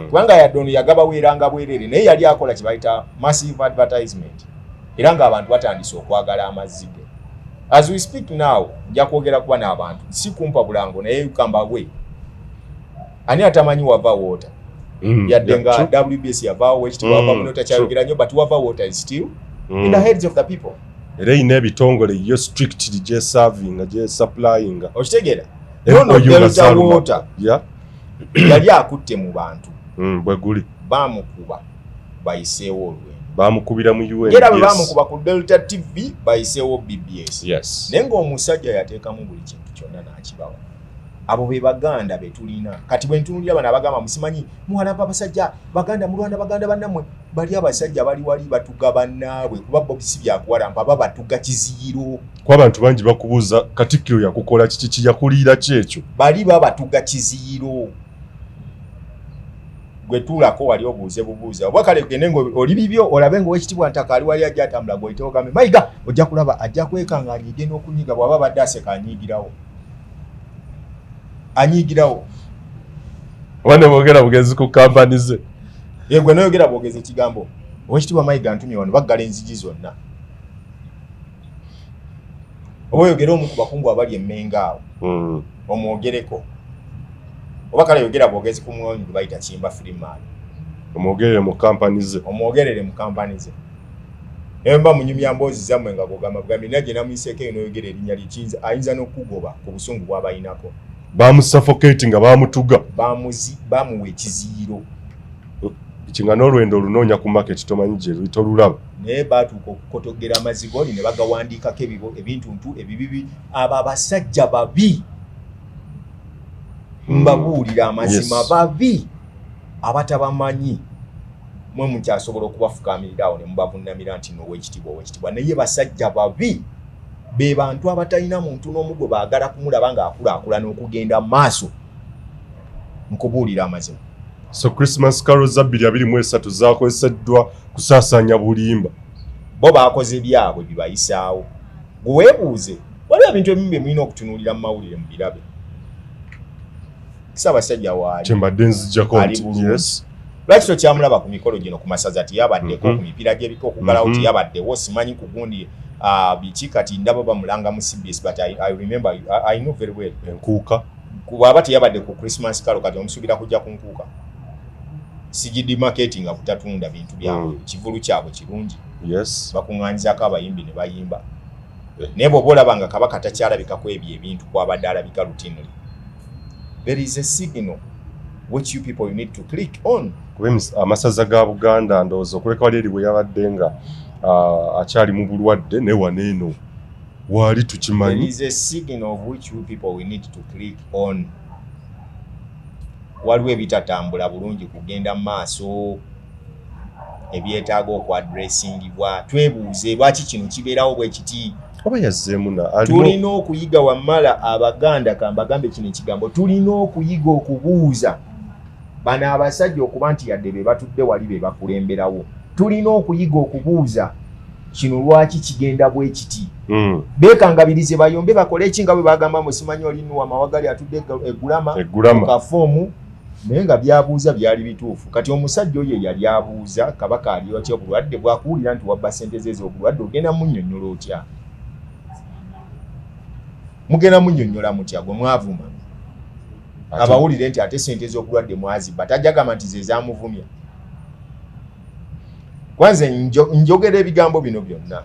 S1: Kubanga yadde ono yagabaweeranga bwereere naye yali akola kye bayita massive advertisement era ng'abantu batandise okwagala amazzi ge. As we speak now, nja kwogera kuba n'abantu si kumpa bulango naye ukambabwe. Ani atamanyi wava water? Yadde nga WBS yavaawo wekitiibwa wava muno takyayogera nnyo but wava water is still in the heads of the people.
S2: Era ine ebitongole yo strictly gye serving gye supplying.
S1: Okitegeera? Nono Delta Water. Yali akutte mu bantu.
S2: Bwe guli.
S1: Baamukuba bayiseewo olwendo.
S2: Baamukubira mu UN.
S1: Era bwe baamukuba ku Delta TV bayiseewo BBS.
S2: Yes.
S1: Naye ng'omusajja yateekamu buli kintu kyonna n'akibawa. Abo be Baganda be tulina. Kati bwe ntunuulira bano abagamba musimanyi muwalamba abasajja Baganda mulwana Baganda bannammwe bali abasajja bali wali batuga bannaabwe kuba bo bisi byakuwalampa baba batuga kiziyiro.
S2: Kwa abantu bangi bakubuuza Katikkiro yakukola kiki yakuliira kyekyo.
S1: Bali baba batuga kiziyiro. Gwe tuulako wali obuuze bubuuza. Oba kale gende ng'oli bibyo olabe ng'owekitiibwa Ntaka ali wali ajja atambula gw'oyitewo gambe mayiga ojja kulaba ajja kwekanga anyiige n'okunyiga bw'aba badde aseka anyiigirawo. Anyiigirawo.
S2: Wane boogera bugezi ku kampani ze.
S1: Gwe n'oyogera bwogezi ekigambo. Owekitiibwa Mayiga antumye wano baggala enzigi zonna. Oba oyogera omu ku bakungu abali emmenga awo. Omwogereko. Oba kale yogera bwogezi ku muwonyi gwe bayita Kimba Freeman.
S2: Omwogerere mu kampani ze.
S1: Omwogerere mu kampani ze. Emba munyumya mboozi zammwe nga gogamba bugambi najje namuyiseeko eyo n'oyogera erinnya likinza ayinza n'okugoba ku busungu bw'abayinako.
S2: Bamusuffocating nga bamutuga.
S1: Bamuwa ekiziiro.
S2: Kinga n'olwendo olunoonya ku market tomanyi gye tolulaba.
S1: Naye baatuuka okukotogera amazzi g'oli ne bagawandiikako ebintuntu ebibibi abo abasajja babi. Mbabuulira amazima babi abatabamanyi mwe mukyasobola okubafukaamirira awo ne mubavunnamira nti n'owekitiibwa naye basajja babi be bantu abatalina muntu n'omu gwe baagala kumulaba ng'akulaakula n'okugenda mu maaso nkubuulira amazima.
S2: So Christmas carols za 2023 zaakozeseddwa kusaasaanya bulimba.
S1: Bo baakoze byabwe bibayisaawo. Gwe weebuuze waliwo ebintu ebimu bye mulina okutunuulira mu mawulire mu birabe. Ssaabasajja waali.
S2: Kyembadde nzijjako nti yes.
S1: Lwaki tokyamulaba ku mikolo gino ku masaza tiyabaddeko ku mipiira gy'ebika okugalawo tiyabaddewo simanyi ku gundi biki kati ndaba bamulanga mu CBS but I remember I know very well.
S2: Enkuuka.
S1: Kuba tiyabadde ku Christmas kalo kati omusuubira kujja ku nkuuka. Sigidi marketing abutatunda bintu byabwe kivulu kyabwe kirungi.
S2: Yes.
S1: Bakuŋŋaanyizaako abayimbi ne bayimba. Naye bw'oba olaba nga Kabaka takyalabikako ebyo ebintu kwabadde alabika routinely. There is a signal which you people you need to click on.
S2: Amasaza ga Buganda ndowooza okuleka wali eri bwe yabadde nga akyali mu bulwadde ne waneeno wali tukimanyi.
S1: There is a signal of which you people we need to click on. Waliwo ebitatambula bulungi kugenda mu maaso ebyetaaga okwadressingibwa twebuuze lwaki kino kibeerawo bwe kiti.
S2: oba yazzeemu
S1: tulina okuyiga wamala Abaganda kambagambe kino ekigambo tulina okuyiga okubuuza bano abasajja okuba nti yadde be batudde wali be bakulemberawo tulina okuyiga okubuuza kino lwaki kigenda bwe kiti beekangabirize bayombe bakole ekinga bwe bagamba musimanyi olinuwa mawagali atudde eggulama mu kafoomu naye nga byabuuza byali bituufu kati omusajja oyo yali abuuza Kabaka aliyo ki obulwadde bwakuwulira nti wabba ssente ze ez'obulwadde ogenda munnyonnyola otya mugenda munnyonnyola mutya gwe mwavuma abawulire nti ate ssente ez'obulwadde mwazibba tajjagamba nti ze zaamuvumya kwanze njogera ebigambo bino byonna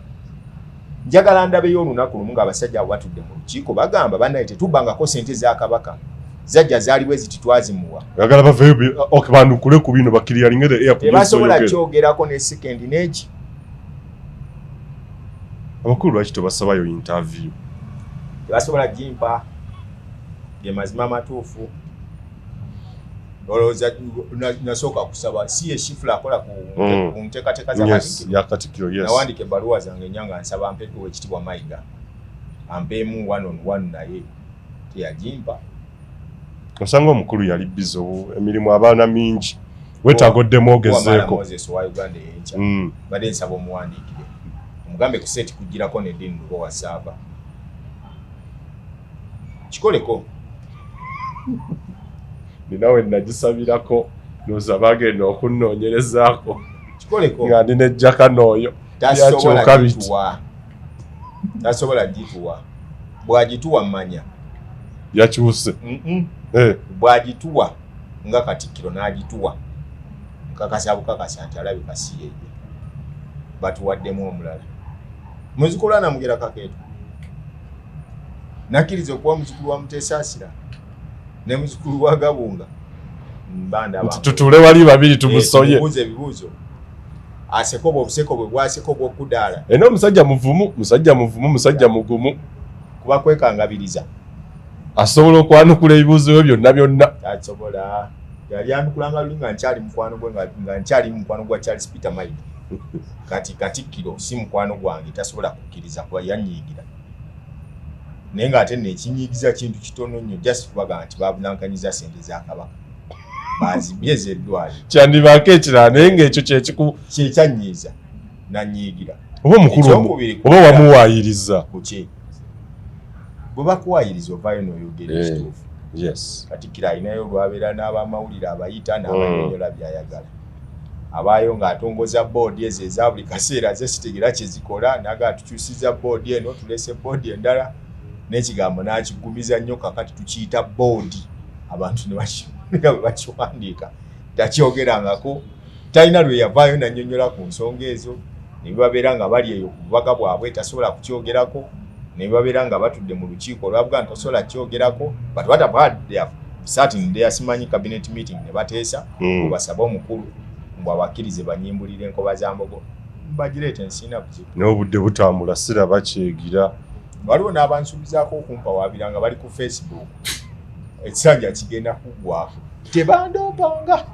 S1: njagala ndabeyo olunaku lumu ng'abasajja abo batudde mu lukiiko bagamba bannaye tetubbangako ssente za Kabaka zajja zaaliwe ziti twazimuwa
S2: yagala baveyo okubandukule ku bino bakiriyalinge the airport
S1: tebasobola kyogerako ne second n'eki
S2: abakulu lwaki tebasabayo interview
S1: tebasobola jimpa ge mazima matuufu olowooza nasooka kusaba si ye shifula akola ku nteekateeka za
S2: Katikkiro
S1: nawandika ebbaluwa zange nyanga nsaba ampe Oweekitiibwa Mayiga ampeemu 1-on-1 naye teyajimpa
S2: osanga omukulu yali bizo emirimu abaana mingi wetaagoddemu ogezeeko
S1: Moses wa Uganda Eyenkya badde nsaba omuwandiikire omugambe ku seti kugirako n'eddiini Lubowa Saava kikoleko
S2: ninawe nagisabirako noza bagenda okunnoonyerezaako
S1: kikoleko
S2: nga ndi nejjaka n'oyo
S1: tasobola gituwa tasobola gituwa bwagituwa mmanya
S2: yakyuse
S1: bwagituwa nga Katikkiro n'agituwa nkakasa bukakasa nti alabika si yeye batuwaddemu omulala muzukulu anamugera Kakeeto nakkiriza okuba muzukulu wa Muteesaasira ne muzukulu wa Gabunga mbanda
S2: tutule wali babiri tumusoye
S1: ebibuuzo asekoba obuseko bwe bwaseko bw'okudaala
S2: eno omusajja musajja mugumu
S1: kuba kwekangabiriza
S2: asobola okwanukula ebibuuzo byo byonna
S1: asobola yali anukulanga luli nga nkyali mukwano gwe nga nkyali mukwano gwa Charles Peter Mayiga kati Katikkiro si mukwano gwange tasobola kukkiriza kuba yanyiigira naye ng'ate nekinyiigiza kintu kitono nnyo just kubaga nti babunankanyiza ssente za Kabaka bazibye z'eddwaliro
S2: kyandibaako ekirala naye ng'ekyo
S1: kyekyanyiiza nanyiigira
S2: oba omukulu oba wamuwaayiriza
S1: kuki bwe bakuwaayiriza ovaayo n'oyogera ekituufu Katikkiro alinayo olwabeera n'abamawulire abayita n'abanyonyola byayagala abaayo ng'atongoza boodi ezo eza buli kaseera ze sitegera kye zikola naga tukyusiza boodi eno tulese boodi endala n'ekigambo n'akigumiza nnyo kakati tukiyita boodi abantu ne bakiwandiika takyogerangako talina lwe yavaayo nannyonnyola ku nsonga ezo ne bibabeera nga bali eyo ku bubaka bwabwe tasobola kukyogerako ne bibabeera nga batudde mu lukiiko olwabuga nti tosobola kyogerako but what about their certain day simanyi cabinet meeting ne bateesa obasaba omukulu mbwabakkirize banyimbulire enkoba za mbogo bagireete nsina kuzibu
S2: n'obudde butambula siraba kyegira
S1: waliwo n'abansuubizaako okumpa waabira nga bali ku Facebook ekisanja kigenda kuggwako tebandoopanga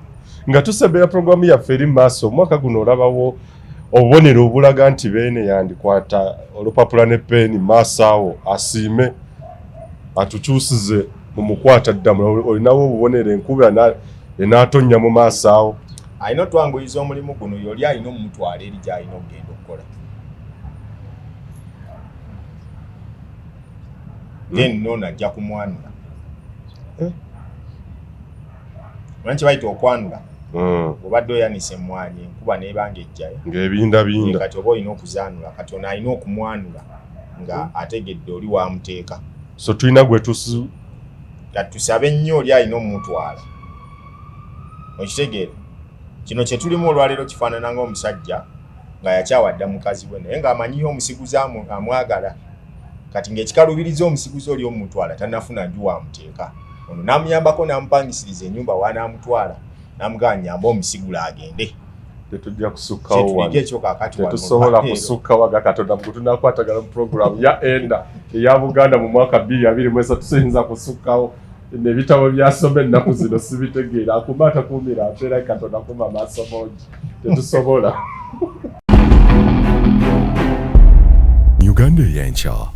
S2: nga tusembera programu yaffe eri maaso omwaka guno olabawo obubonero obulaga nti beene yandikwata olupapula ne peeni maaso awo asiime atukyusize mu mukwata ddamu olinawo obubonero enkuba enaatonya mu maaso awo
S1: alina otwanguyiza omulimu guno yoli alina omumutwala eri gy'alina okugenda okukola then no najja kumwanula manyi kyebayita okwanula obadde oyanisa emmwanyi enkuba neebanga ejjayo
S2: ng'ebindabinda
S1: kati oba olina okuzaanula kati ono alina okumwanula nga ategedde oli wamuteeka
S2: so tulina gwe
S1: kati tusabe nnyo oli alina omumutwala okitegeera kino kye tulimu olwaleero kifaanana ng'omusajja nga yakyawadda mukazi we naye ng'amanyiyo omusiguzi amwagala kati ng'ekikalubiriza omusiguzi oli omumutwala tannafuna nju wamuteeka ono n'amuyambako n'amupangisiriza ennyumba wanaamutwala n'amugamba nyamba omusigula agende
S2: tetujja kusukkawo wano
S1: ekyo kaakati
S2: tetusobola kusukkawo aga Katonda mu tunakwatagala mu programu ya enda eya Buganda mu mwaka 2023 tusinza kusukkawo n'ebitabo byasoma ennaku zino sibitegeera akuba atakuumira ateera Katonda kuma amaaso mongi tetusobola
S3: Uganda Eyenkya.